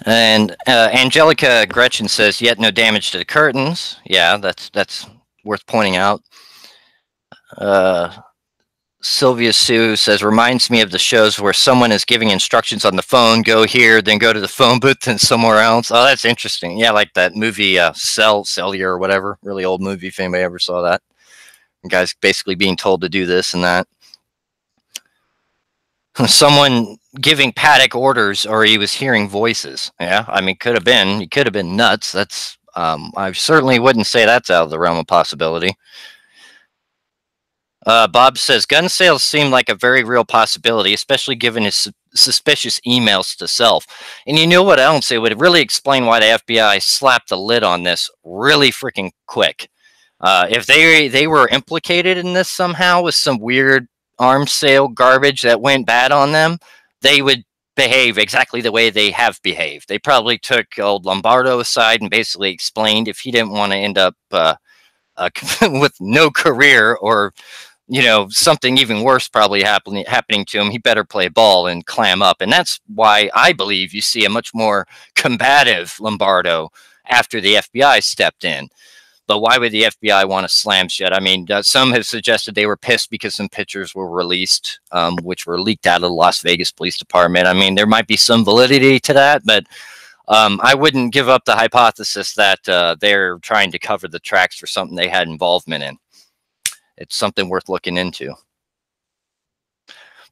And Angelica Gretchen says, yet no damage to the curtains. Yeah, that's worth pointing out. Sylvia Sue says, reminds me of the shows where someone is giving instructions on the phone, go here, then go to the phone booth and somewhere else. Oh, that's interesting. Yeah, like that movie Cellular or whatever. Really old movie, if anybody ever saw that. The guy's basically being told to do this and that. Someone giving Paddock orders, or he was hearing voices. Yeah, I mean, he could have been nuts. That's I certainly wouldn't say that's out of the realm of possibility. Bob says, gun sales seem like a very real possibility, especially given his suspicious emails to self. And you know what else? It would really explain why the FBI slapped the lid on this really freaking quick. If they were implicated in this somehow with some weird arms sale garbage that went bad on them, they would behave exactly the way they have behaved. They probably took old Lombardo aside and basically explained if he didn't want to end up with no career, or, you know, something even worse probably happening to him, he better play ball and clam up. And that's why I believe you see a much more combative Lombardo after the FBI stepped in. But why would the FBI want to slam shit? I mean, some have suggested they were pissed because some pictures were released, which were leaked out of the Las Vegas Police Department. I mean, there might be some validity to that, but I wouldn't give up the hypothesis that they're trying to cover the tracks for something they had involvement in. It's something worth looking into.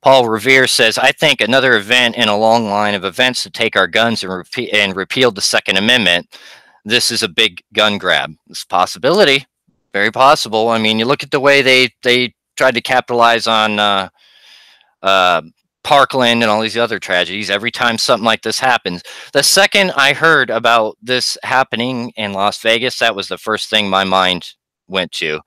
Paul Revere says, I think another event in a long line of events to take our guns and repeal the Second Amendment. This is a big gun grab. It's a possibility. Very possible. I mean, you look at the way they tried to capitalize on Parkland and all these other tragedies. Every time something like this happens, the second I heard about this happening in Las Vegas, that was the first thing my mind went to.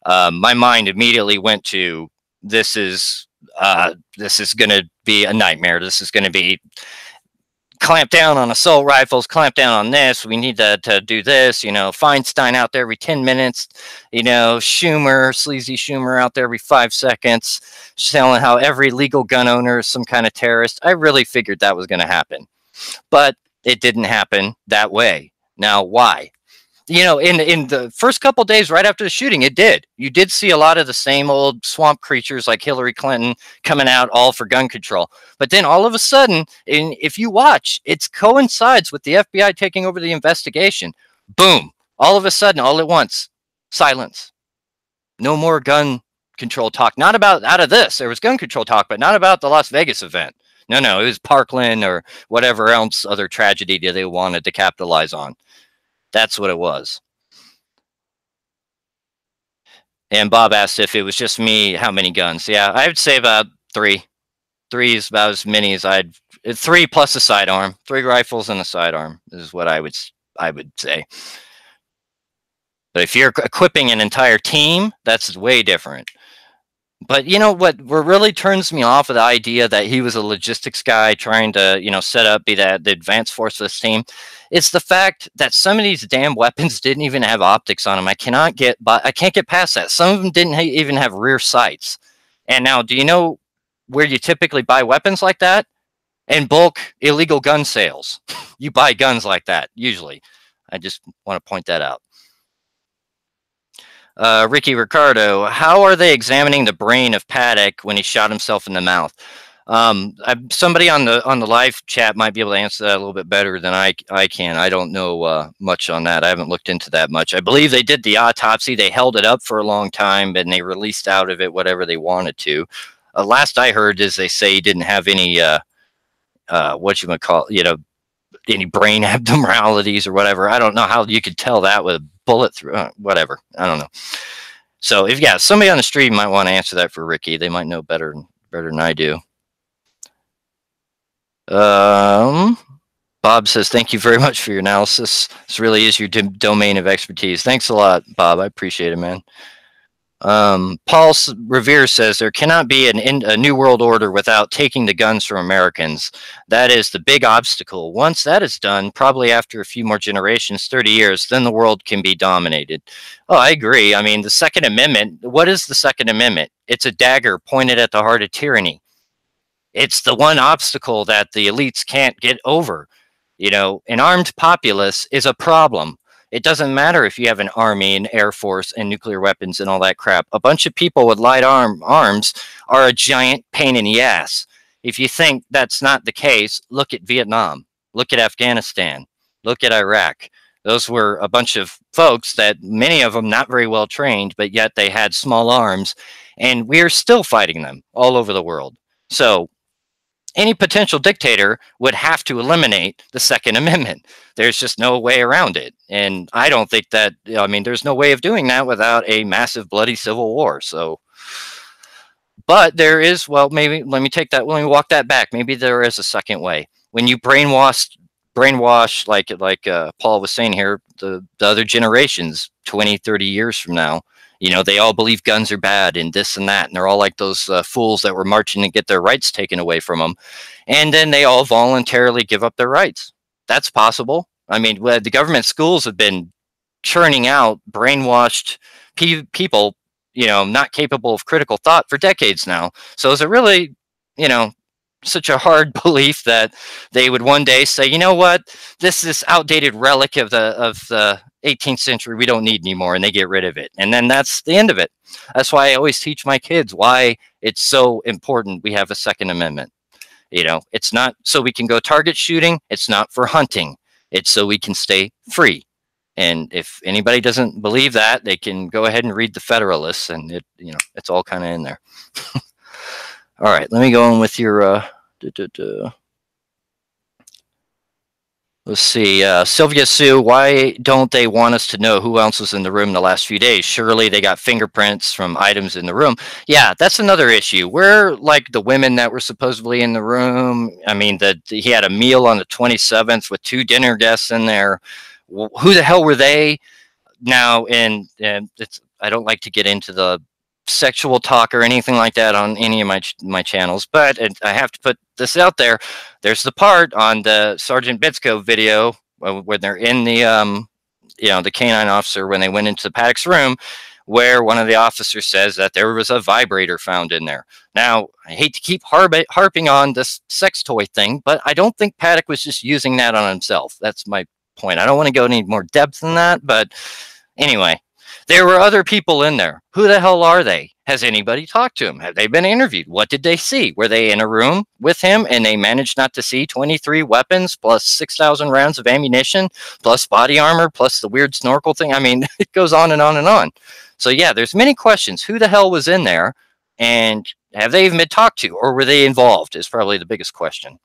My mind immediately went to, this is going to be a nightmare. This is going to be clamp down on assault rifles, clamp down on this. We need to do this. You know, Feinstein out there every 10 minutes. You know, sleazy Schumer out there every 5 seconds, telling how every legal gun owner is some kind of terrorist. I really figured that was going to happen, but it didn't happen that way. Now, why? You know, in the first couple days right after the shooting, it did. You did see a lot of the same old swamp creatures like Hillary Clinton coming out all for gun control. But then all of a sudden, if you watch, it coincides with the FBI taking over the investigation. Boom. All of a sudden, all at once, silence. No more gun control talk. Not about out of this. There was gun control talk, but not about the Las Vegas event. No, it was Parkland or whatever else other tragedy that they wanted to capitalize on. That's what it was. And Bob asked if it was just me, how many guns? Yeah, I would say about 3. 3 is about as many as 3 plus a sidearm. 3 rifles and a sidearm is what I would say. But if you're equipping an entire team, that's way different. But you know what really turns me off of the idea that he was a logistics guy trying to, you know, set up, be the advanced force of this team. It's the fact that some of these damn weapons didn't even have optics on them. I can't get past that. Some of them didn't even have rear sights. And now, do you know where you typically buy weapons like that? In bulk illegal gun sales. You buy guns like that, usually. I just want to point that out. Ricky Ricardo, how are they examining the brain of Paddock when he shot himself in the mouth? Somebody on the live chat might be able to answer that a little bit better than I can. I don't know much on that. I haven't looked into that much. I believe they did the autopsy. They held it up for a long time, and they released out of it whatever they wanted to. Last I heard is they say he didn't have any any brain abnormalities or whatever. I don't know how you could tell that with a bullet through whatever. I don't know. So if somebody on the stream might want to answer that for Ricky. They might know better than I do. Bob says, thank you very much for your analysis. This really is your domain of expertise. Thanks a lot, Bob. I appreciate it, man. Paul Revere says there cannot be a new world order without taking the guns from Americans. That is the big obstacle. Once that is done, probably after a few more generations, 30 years, then the world can be dominated. Oh, I agree. I mean, the Second Amendment, what is the Second Amendment? It's a dagger pointed at the heart of tyranny. It's the one obstacle that the elites can't get over. You know, an armed populace is a problem. It doesn't matter if you have an army, an air force, and nuclear weapons and all that crap. A bunch of people with light arms are a giant pain in the ass. If you think that's not the case, look at Vietnam. Look at Afghanistan. Look at Iraq. Those were a bunch of folks that many of them not very well trained, but yet they had small arms. And we are still fighting them all over the world. So any potential dictator would have to eliminate the Second Amendment. There's just no way around it. And I don't think that, I mean, there's no way of doing that without a massive bloody civil war. So, but there is, well, maybe, let me walk that back. Maybe there is a second way. When you brainwash, like Paul was saying here, the other generations, 20, 30 years from now, you know, they all believe guns are bad and this and that. And they're all like those fools that were marching to get their rights taken away from them. And then they all voluntarily give up their rights. That's possible. I mean, the government schools have been churning out brainwashed people, you know, not capable of critical thought for decades now. So is it really, you know, such a hard belief that they would one day say, you know what, this outdated relic of the 18th century we don't need anymore, and they get rid of it, and then that's the end of it. That's why I always teach my kids why it's so important we have a Second Amendment. You know, it's not so we can go target shooting, it's not for hunting, it's so we can stay free. And if anybody doesn't believe that, they can go ahead and read the Federalists, and it, you know, it's all kind of in there. All right, let me go on with your let's see, Sylvia Sue, why don't they want us to know who else was in the room the last few days? Surely they got fingerprints from items in the room. Yeah, that's another issue. We're like the women that were supposedly in the room. I mean, he had a meal on the 27th with 2 dinner guests in there. Who the hell were they? Now, and it's, I don't like to get into the sexual talk or anything like that on any of my channels, but I have to put this out there. There's the part on the Sergeant Bitsko video when they're in the the canine officer, when they went into Paddock's room, where one of the officers says that there was a vibrator found in there. Now, I hate to keep harping on this sex toy thing, but I don't think Paddock was just using that on himself. That's my point. I don't want to go any more depth than that, but anyway, there were other people in there. Who the hell are they? Has anybody talked to him? Have they been interviewed? What did they see? Were they in a room with him and they managed not to see 23 weapons plus 6,000 rounds of ammunition plus body armor plus the weird snorkel thing? I mean, it goes on and on and on. So yeah, there's many questions. Who the hell was in there, and have they even been talked to, or were they involved is probably the biggest question.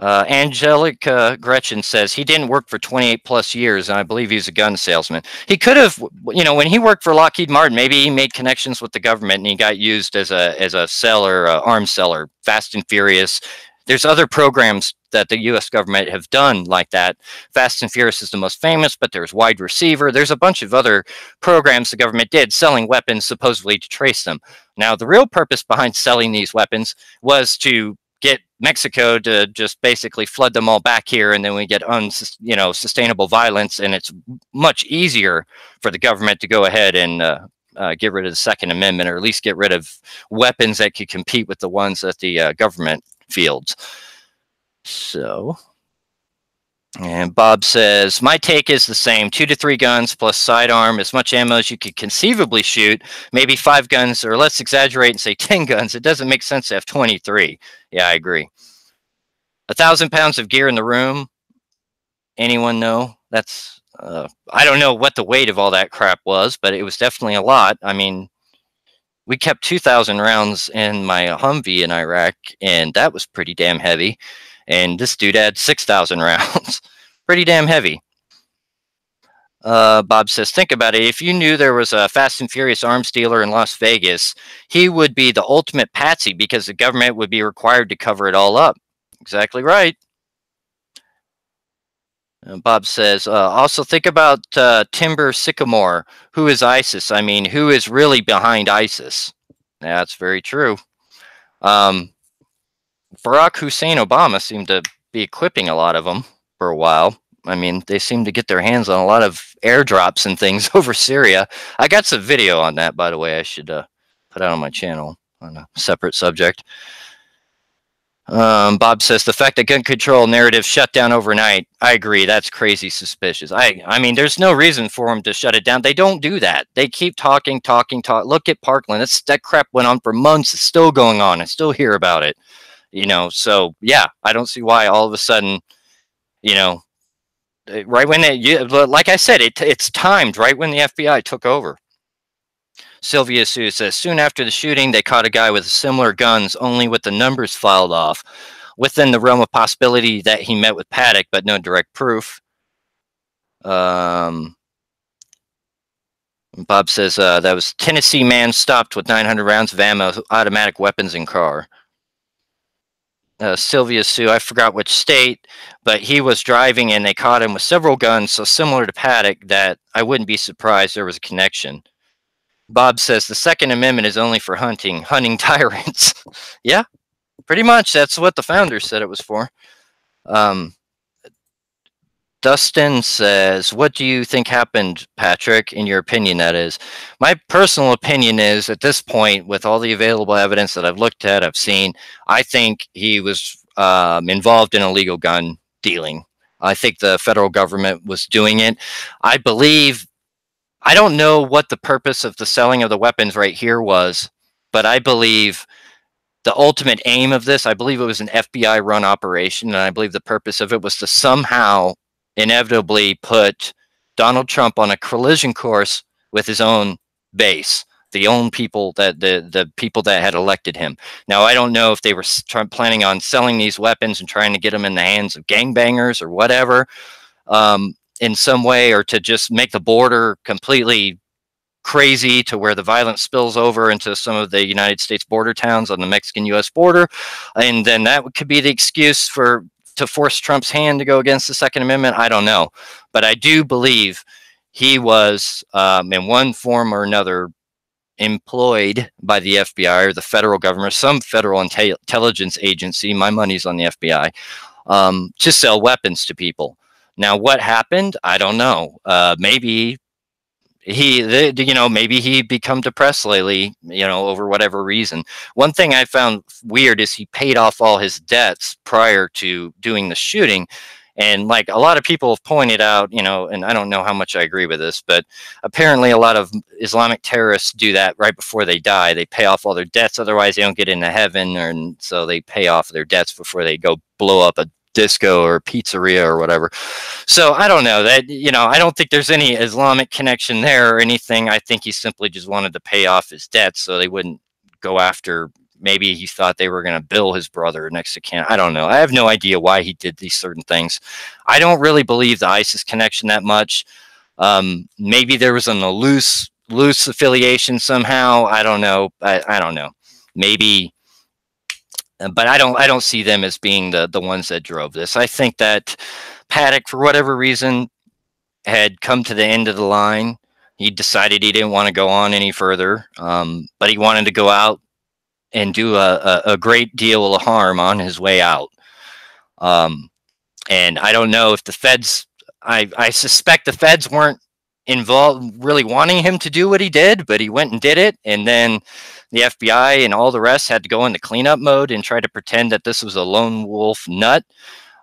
Angelic Gretchen says he didn't work for 28 plus years, and I believe he's a gun salesman. He could have, when he worked for Lockheed Martin, maybe he made connections with the government and he got used as a seller, arms seller, Fast and Furious. There's other programs that the U.S. government have done like that. Fast and Furious is the most famous, but there's Wide Receiver. There's a bunch of other programs the government did selling weapons supposedly to trace them. Now, the real purpose behind selling these weapons was to get Mexico to just basically flood them all back here, and then we get sustainable violence, and it's much easier for the government to go ahead and get rid of the Second Amendment, or at least get rid of weapons that could compete with the ones that the government fields. So, and Bob says, my take is the same. 2 to 3 guns plus sidearm, as much ammo as you could conceivably shoot, maybe 5 guns, or let's exaggerate and say 10 guns. It doesn't make sense to have 23. Yeah, I agree. 1,000 pounds of gear in the room. Anyone know? That's, I don't know what the weight of all that crap was, but it was definitely a lot. I mean, we kept 2,000 rounds in my Humvee in Iraq, and that was pretty damn heavy. And this dude had 6,000 rounds. Pretty damn heavy. Bob says, think about it. If you knew there was a Fast and Furious arms dealer in Las Vegas, he would be the ultimate patsy because the government would be required to cover it all up. Exactly right. Bob says, also think about Timber Sycamore. Who is ISIS? I mean, who is really behind ISIS? That's very true. Barack Hussein Obama seemed to be equipping a lot of them for a while. I mean, they seem to get their hands on a lot of airdrops and things over Syria. I got some video on that, by the way. I should put out on my channel on a separate subject. Bob says, the fact that gun control narrative shut down overnight, I agree. That's crazy suspicious. I mean, there's no reason for them to shut it down. They don't do that. They keep talking. Look at Parkland. That crap went on for months. It's still going on. I still hear about it. So yeah, I don't see why all of a sudden, right when like I said, it's timed right when the FBI took over. Sylvia Sue says, soon after the shooting, they caught a guy with similar guns, only with the numbers filed off. Within the realm of possibility that he met with Paddock, but no direct proof. Bob says, that was Tennessee man stopped with 900 rounds of ammo, automatic weapons in car. Sylvia Sue, I forgot which state, but he was driving and they caught him with several guns, so similar to Paddock that I wouldn't be surprised there was a connection. Bob says the Second Amendment is only for hunting tyrants. Yeah, pretty much. That's what the founders said it was for. Dustin says, what do you think happened, Patrick, in your opinion, that is? My personal opinion is, at this point, with all the available evidence that I've looked at, I've seen, I think he was involved in illegal gun dealing. I think the federal government was doing it. I don't know what the purpose of the selling of the weapons right here was, but I believe the ultimate aim of this, I believe it was an FBI-run operation, and I believe the purpose of it was to somehow inevitably put Donald Trump on a collision course with his own base, the own people that the people that had elected him. Now, I don't know if they were planning on selling these weapons and trying to get them in the hands of gangbangers or whatever in some way, or to just make the border completely crazy to where the violence spills over into some of the United States border towns on the Mexican-U.S. border. And then that could be the excuse to force Trump's hand to go against the Second Amendment. I don't know. But I do believe he was in one form or another employed by the FBI or the federal government, some federal intelligence agency. My money's on the FBI, to sell weapons to people. Now, what happened? I don't know. Maybe maybe he become depressed lately, over whatever reason. One thing I found weird is he paid off all his debts prior to doing the shooting. And like a lot of people have pointed out, and I don't know how much I agree with this, but apparently a lot of Islamic terrorists do that right before they die. They pay off all their debts. Otherwise they don't get into heaven. And so they pay off their debts before they go blow up a disco or pizzeria or whatever. So I don't know that, I don't think there's any Islamic connection there or anything. I think he simply just wanted to pay off his debts so they wouldn't go after. Maybe he thought they were going to bill his brother next to Canada. I don't know. I have no idea why he did these certain things. I don't really believe the ISIS connection that much. Maybe there was a loose affiliation somehow. I don't know. I don't know. Maybe. But I don't see them as being the ones that drove this. I think that Paddock, for whatever reason, had come to the end of the line. He decided he didn't want to go on any further, but he wanted to go out and do a great deal of harm on his way out. And I don't know if the feds, I suspect the feds weren't involved really wanting him to do what he did, but he went and did it. And then the FBI and all the rest had to go into cleanup mode and try to pretend that this was a lone wolf nut.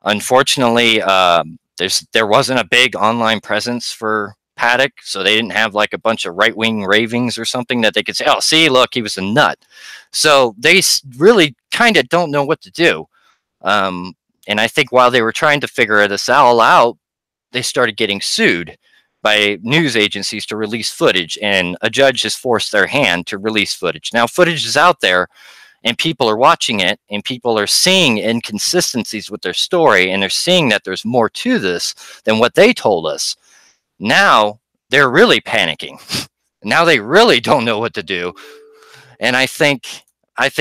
Unfortunately, there wasn't a big online presence for Paddock, so they didn't have like a bunch of right-wing ravings or something that they could say, oh, see, look, he was a nut. So they really kind of don't know what to do. And I think while they were trying to figure this all out, they started getting sued by news agencies to release footage, and a judge has forced their hand to release footage. Now, footage is out there, and people are watching it, and people are seeing inconsistencies with their story, and they're seeing that there's more to this than what they told us. Now, they're really panicking. Now they really don't know what to do. And I think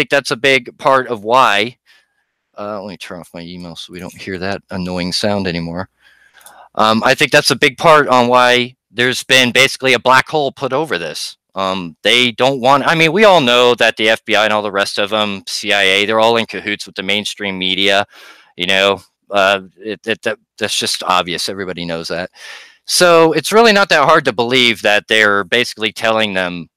that's a big part of why, let me turn off my email so we don't hear that annoying sound anymore. I think that's a big part on why there's been basically a black hole put over this. They don't want, I mean, we all know that the FBI and all the rest of them, CIA, they're all in cahoots with the mainstream media. That's just obvious. Everybody knows that. So it's really not that hard to believe that they're basically telling them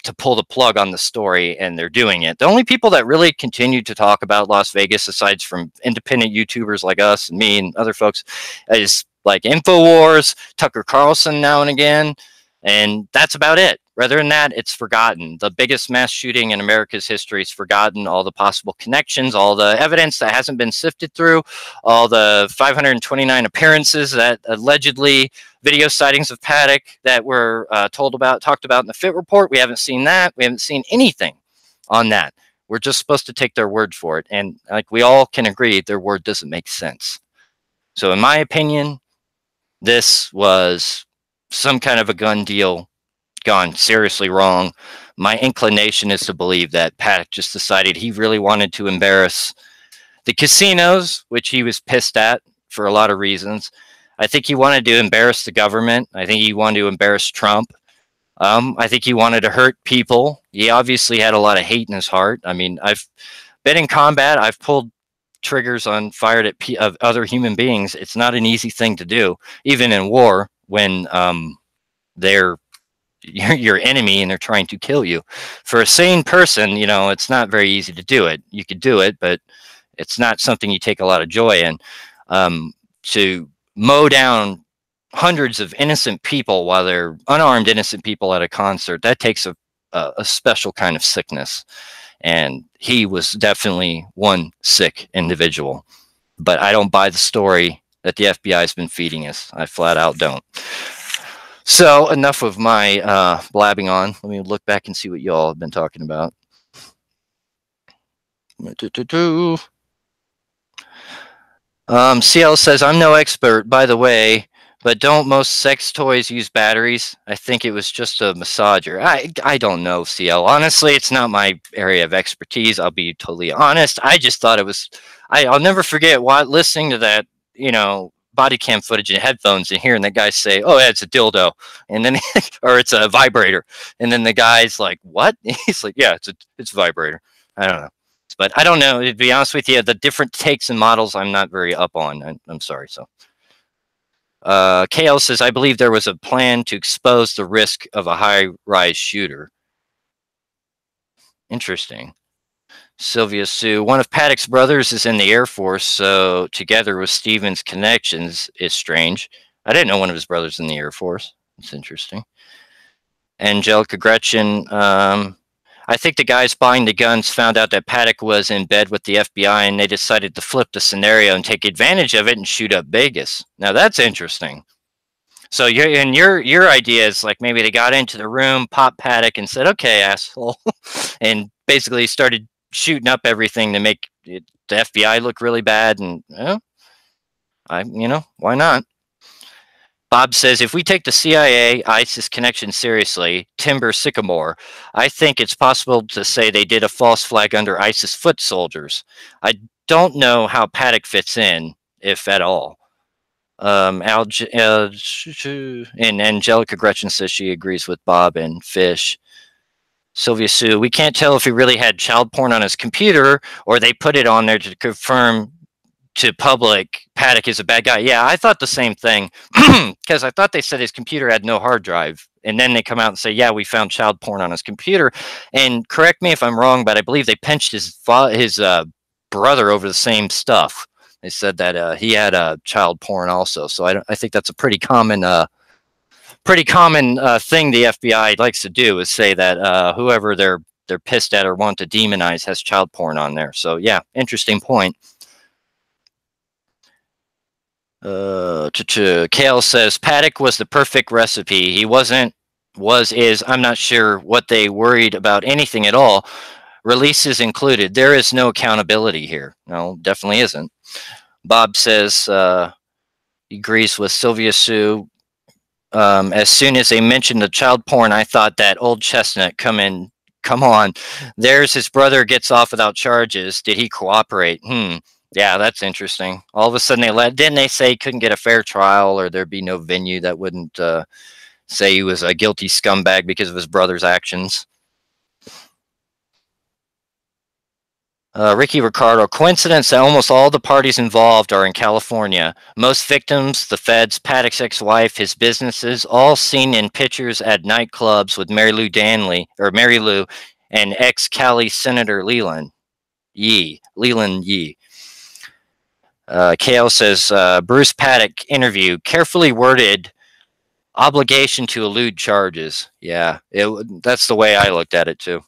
to pull the plug on the story, and they're doing it. The only people that really continue to talk about Las Vegas, aside from independent YouTubers like us and me and other folks, is like InfoWars, Tucker Carlson now and again, and that's about it. Rather than that, it's forgotten. The biggest mass shooting in America's history is forgotten. All the possible connections, all the evidence that hasn't been sifted through, all the 529 appearances that allegedly video sightings of Paddock that were talked about in the FIT report. We haven't seen that. We haven't seen anything on that. We're just supposed to take their word for it. And like we all can agree, their word doesn't make sense. So in my opinion, this was some kind of a gun deal gone seriously wrong. My inclination is to believe that Paddock just decided he really wanted to embarrass the casinos, which he was pissed at for a lot of reasons. I think he wanted to embarrass the government. I think he wanted to embarrass Trump. I think he wanted to hurt people. He obviously had a lot of hate in his heart. I mean, I've been in combat. I've pulled triggers on fired at other human beings. It's not an easy thing to do, even in war, when they're your enemy and they're trying to kill you. For a sane person, it's not very easy to do it. You could do it, but it's not something you take a lot of joy in. To mow down hundreds of innocent people while they're unarmed innocent people at a concert, that takes a special kind of sickness. And he was definitely one sick individual. But I don't buy the story that the FBI has been feeding us. I flat out don't. So enough of my blabbing on. Let me look back and see what y'all have been talking about. CL says, I'm no expert, by the way, but don't most sex toys use batteries? I think it was just a massager. I don't know, CL. Honestly, it's not my area of expertise. I'll be totally honest. I just thought it was, I'll never forget listening to that, body cam footage and headphones and hearing the guy say, "Oh, yeah, it's a dildo," and then or it's a vibrator, and then the guy's like, "What?" He's like, "Yeah, it's a vibrator." I don't know, but I don't know. To be honest with you, the different takes and models, I'm not very up on. I'm sorry. So, KL says, "I believe there was a plan to expose the risk of a high-rise shooter." Interesting. Sylvia Sue, one of Paddock's brothers is in the Air Force, so together with Stevens' connections is strange. I didn't know one of his brothers in the Air Force. It's interesting. Angelica Gretchen, I think the guys buying the guns found out that Paddock was in bed with the FBI and they decided to flip the scenario and take advantage of it and shoot up Vegas. Now that's interesting. So your idea is like maybe they got into the room, popped Paddock and said, "Okay, asshole," and basically started shooting up everything to make the FBI look really bad. And why not? Bob says, if we take the CIA ISIS connection seriously, Timber Sycamore, I think it's possible to say they did a false flag under ISIS foot soldiers. I don't know how Paddock fits in, if at all. And Angelica Gretchen says she agrees with Bob and Fish. Sylvia Sue, we can't tell if he really had child porn on his computer or they put it on there to confirm to public Paddock is a bad guy. Yeah, I thought the same thing because I thought they said his computer had no hard drive. And then they come out and say, yeah, we found child porn on his computer. And correct me if I'm wrong, but I believe they pinched his brother over the same stuff. They said that he had child porn also. So I think that's a pretty common thing the FBI likes to do is say that whoever they're pissed at or want to demonize has child porn on there. So yeah, interesting point. Kale says Paddock was the perfect recipe. He is. I'm not sure what they worried about anything at all. Releases included. There is no accountability here. No, definitely isn't. Bob says he agrees with Sylvia Sue. As soon as they mentioned the child porn, I thought that old chestnut. Come on. There's his brother gets off without charges. Did he cooperate? Yeah, that's interesting. All of a sudden didn't they say he couldn't get a fair trial or there'd be no venue that wouldn't say he was a guilty scumbag because of his brother's actions? Ricky Ricardo, coincidence that almost all the parties involved are in California. Most victims, the feds, Paddock's ex-wife, his businesses, all seen in pictures at nightclubs with Mary Lou and ex-Cali Senator Leland Yee. KL says, Bruce Paddock interview, carefully worded, obligation to elude charges. Yeah, that's the way I looked at it too.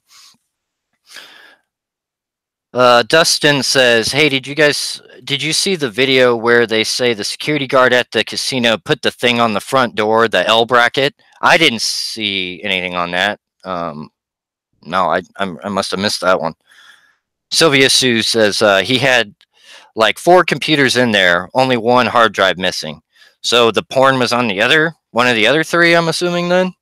Dustin says, hey, did you see the video where they say the security guard at the casino put the thing on the front door, the L bracket? I didn't see anything on that. No, I must have missed that one. Sylvia Sue says he had like 4 computers in there, only 1 hard drive missing. So the porn was on one of the other 3, I'm assuming then?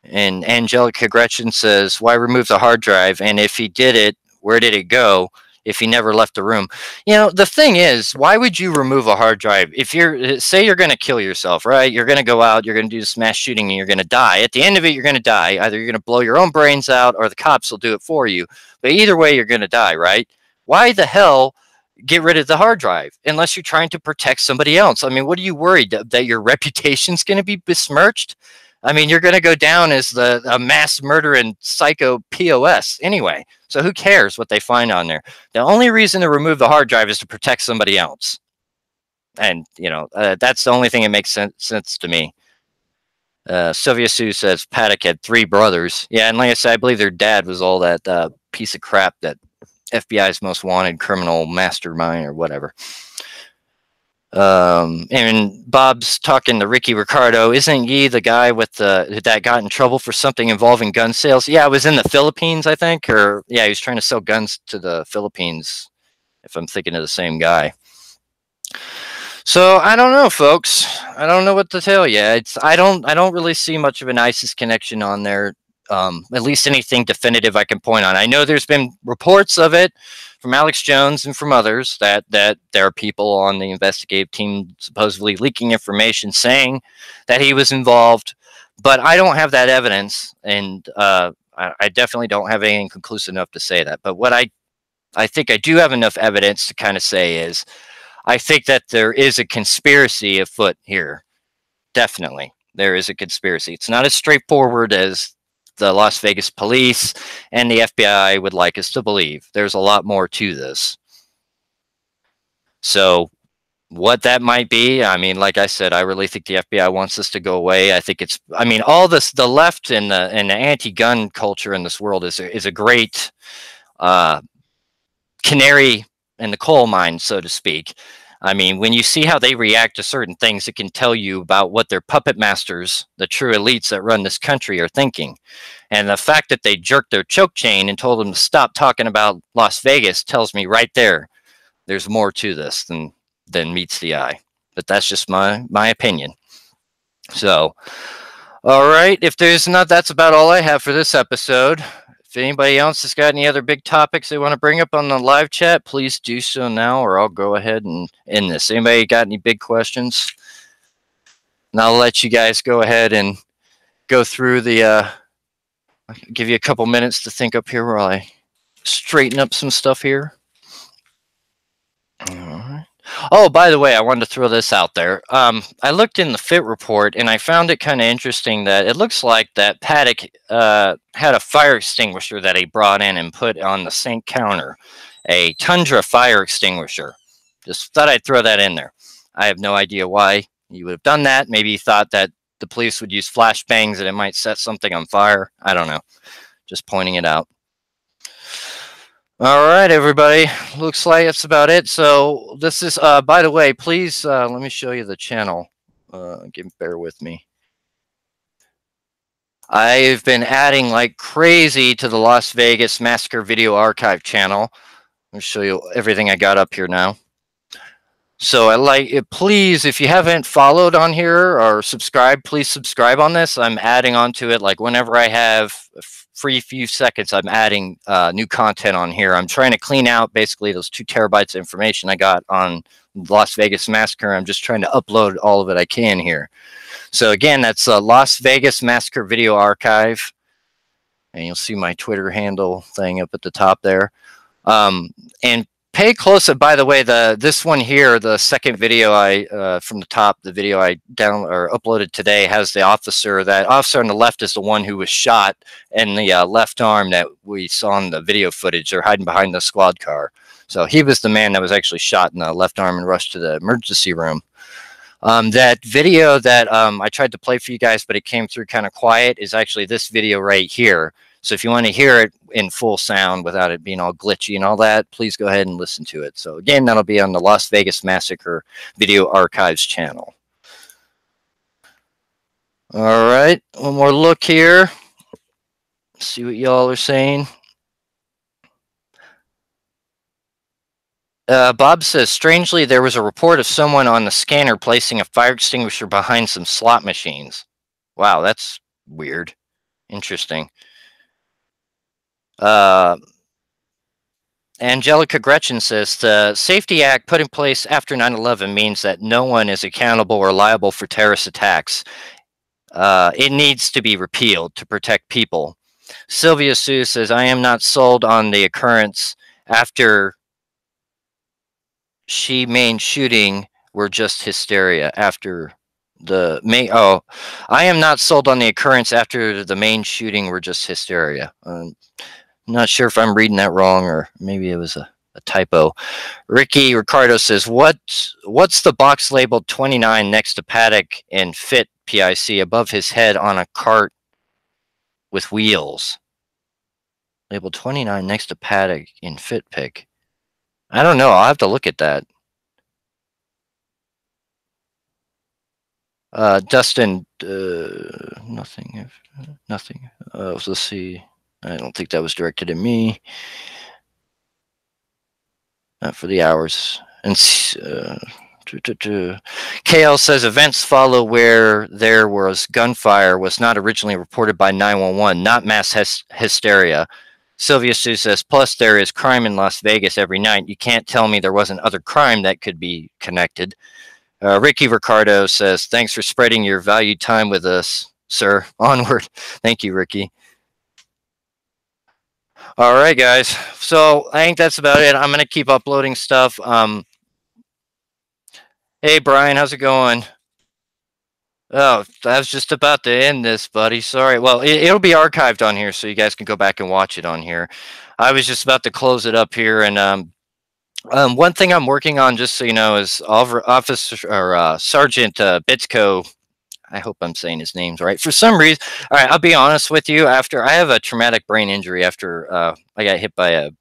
And Angelica Gretchen says, why remove the hard drive? And if he did it, where did it go if he never left the room? You know, the thing is, why would you remove a hard drive? If say you're going to kill yourself, right? You're going to go out, you're going to do this mass shooting, and you're going to die. At the end of it, you're going to die. Either you're going to blow your own brains out or the cops will do it for you. But either way, you're going to die, right? Why the hell get rid of the hard drive unless you're trying to protect somebody else? I mean, what are you worried that your reputation's going to be besmirched? I mean, you're going to go down as a mass murdering psycho POS anyway. So who cares what they find on there? The only reason to remove the hard drive is to protect somebody else. And, you know, that's the only thing that makes sense to me. Sylvia Sue says Paddock had 3 brothers. Yeah, and like I said, I believe their dad was all that piece of crap that FBI's most wanted criminal mastermind or whatever. And Bob's talking to Ricky Ricardo. Isn't Yee the guy with that got in trouble for something involving gun sales? Yeah, it was in the Philippines, I think. Or yeah, he was trying to sell guns to the Philippines, if I'm thinking of the same guy. So I don't know, folks. I don't know what to tell you. I don't really see much of an ISIS connection on there. At least anything definitive I can point on. I know there's been reports of it, from Alex Jones and from others that there are people on the investigative team supposedly leaking information saying that he was involved, but I don't have that evidence, and I definitely don't have anything conclusive enough to say that. But what I think I do have enough evidence to kind of say is I think that there is a conspiracy afoot here. Definitely, there is a conspiracy. It's not as straightforward as the Las Vegas police and the FBI would like us to believe. There's a lot more to this. So what that might be, I mean, like I said, I really think the FBI wants this to go away. I think it's, I mean, all this, the left and the anti-gun culture in this world is a great canary in the coal mine, so to speak. I mean, when you see how they react to certain things, it can tell you about what their puppet masters, the true elites that run this country, are thinking. And the fact that they jerked their choke chain and told them to stop talking about Las Vegas tells me right there's more to this than meets the eye. But that's just my opinion. So, all right, if there's not, that's about all I have for this episode. If anybody else has got any other big topics they want to bring up on the live chat, please do so now, or I'll go ahead and end this. Anybody got any big questions? And I'll let you guys go ahead and go through the, I'll give you a couple minutes to think up here while I straighten up some stuff here. All right. Oh, by the way, I wanted to throw this out there. I looked in the FIT report, and I found it kind of interesting that it looks like that Paddock had a fire extinguisher that he brought in and put on the sink counter, a Tundra fire extinguisher. Just thought I'd throw that in there. I have no idea why he would have done that. Maybe he thought that the police would use flashbangs and it might set something on fire. I don't know. Just pointing it out. All right, everybody. Looks like that's about it. So this is, by the way, please let me show you the channel. Bear with me. I've been adding like crazy to the Las Vegas Massacre Video Archive channel. Let me show you everything I got up here now. So I like it. Please, if you haven't followed on here or subscribed, please subscribe on this. I'm adding onto it like whenever I have a free few seconds, I'm adding new content on here. I'm trying to clean out basically those 2 terabytes of information I got on Las Vegas Massacre. I'm just trying to upload all of it I can here. So again, that's Las Vegas Massacre Video Archive. And you'll see my Twitter handle thing up at the top there. And pay close. By the way, this one here, the second video from the top, the video I uploaded today has the officer. That officer on the left is the one who was shot in the left arm that we saw in the video footage. They're hiding behind the squad car. So he was the man that was actually shot in the left arm and rushed to the emergency room. That video that I tried to play for you guys, but it came through kind of quiet, is actually this video right here. So if you want to hear it in full sound without it being all glitchy and all that, please go ahead and listen to it. So again, that'll be on the Las Vegas Massacre Video Archives channel. All right, one more look here. See what y'all are saying. Bob says, strangely, there was a report of someone on the scanner placing a fire extinguisher behind some slot machines. Wow, that's weird. Interesting. Angelica Gretchen says, the Safety Act put in place after 9/11 means that no one is accountable or liable for terrorist attacks. It needs to be repealed to protect people. Sylvia Sue says, I am not sold on the occurrence after main shooting were just hysteria. After the main, I am not sold on the occurrence after the main shooting were just hysteria. I'm not sure if I'm reading that wrong, or maybe it was a typo. Ricky Ricardo says, what's the box labeled 29 next to Paddock and Fit PIC above his head on a cart with wheels? Labeled 29 next to Paddock in Fit Pick. I don't know. I'll have to look at that. Dustin, nothing. Let's see. I don't think that was directed at me. Not for the hours. And KL says events follow where there was gunfire was not originally reported by 911, not mass hysteria. Sylvia Sue says, plus there is crime in Las Vegas every night. You can't tell me there wasn't other crime that could be connected. Ricky Ricardo says, thanks for spreading your valued time with us, sir. Onward. Thank you, Ricky. All right, guys. So I think that's about it. I'm going to keep uploading stuff. Hey, Brian, how's it going? Oh, I was just about to end this, buddy. Sorry. Well, it'll be archived on here, so you guys can go back and watch it on here. I was just about to close it up here, and one thing I'm working on, just so you know, is Officer or Sergeant Bitsko. I hope I'm saying his name's right. For some reason, all right, I'll be honest with you. After I have a traumatic brain injury after I got hit by a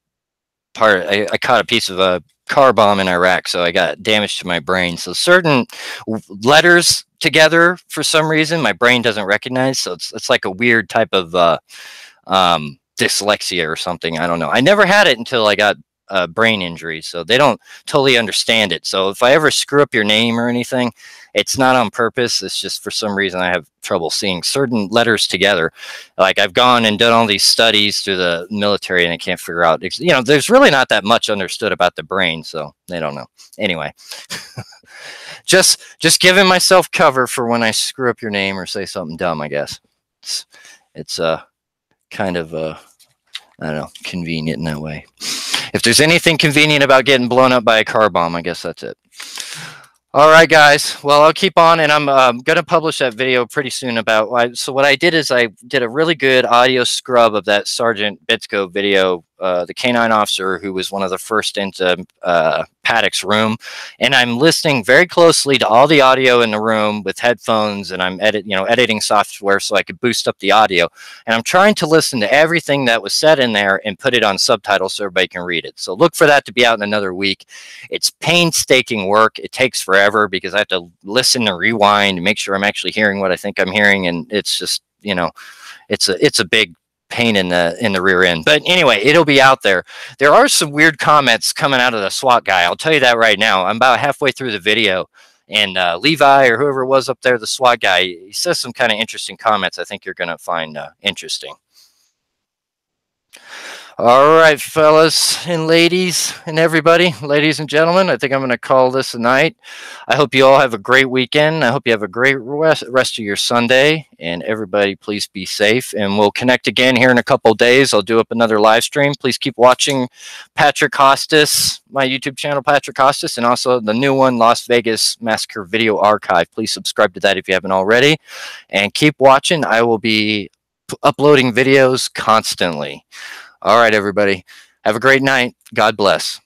part. I caught a piece of a car bomb in Iraq, so I got damage to my brain. So certain letters together, for some reason, my brain doesn't recognize. So it's like a weird type of dyslexia or something. I don't know. I never had it until I got a brain injury, so they don't totally understand it. So if I ever screw up your name or anything, it's not on purpose. It's just for some reason I have trouble seeing certain letters together. Like I've gone and done all these studies through the military and I can't figure out, you know, there's really not that much understood about the brain, so they don't know. Anyway, just giving myself cover for when I screw up your name or say something dumb, I guess. It's kind of, I don't know, convenient in that way. If there's anything convenient about getting blown up by a car bomb, I guess that's it. All right, guys. Well, I'll keep on, and I'm going to publish that video pretty soon about. So what I did is I did a really good audio scrub of that Sergeant Bitsko video, the K9 officer who was one of the first into Paddock's room, and I'm listening very closely to all the audio in the room with headphones, and I'm editing software so I could boost up the audio, and I'm trying to listen to everything that was said in there and put it on subtitles so everybody can read it. So look for that to be out in another week. It's painstaking work. It takes forever because I have to listen and rewind and make sure I'm actually hearing what I think I'm hearing, and it's just, you know, it's a big pain in the rear end. But anyway, it'll be out there. There are some weird comments coming out of the SWAT guy. I'll tell you that right now. I'm about halfway through the video, and Levi or whoever was up there, the SWAT guy, he says some kind of interesting comments I think you're going to find interesting. All right, fellas and ladies and everybody, ladies and gentlemen, I think I'm going to call this a night. I hope you all have a great weekend. I hope you have a great rest of your Sunday, and everybody please be safe, and we'll connect again here in a couple of days. I'll do up another live stream. Please keep watching Patrick Hostis, my YouTube channel, Patrick Hostis, and also the new one, Las Vegas Massacre Video Archive. Please subscribe to that if you haven't already, and keep watching. I will be uploading videos constantly. All right, everybody. Have a great night. God bless.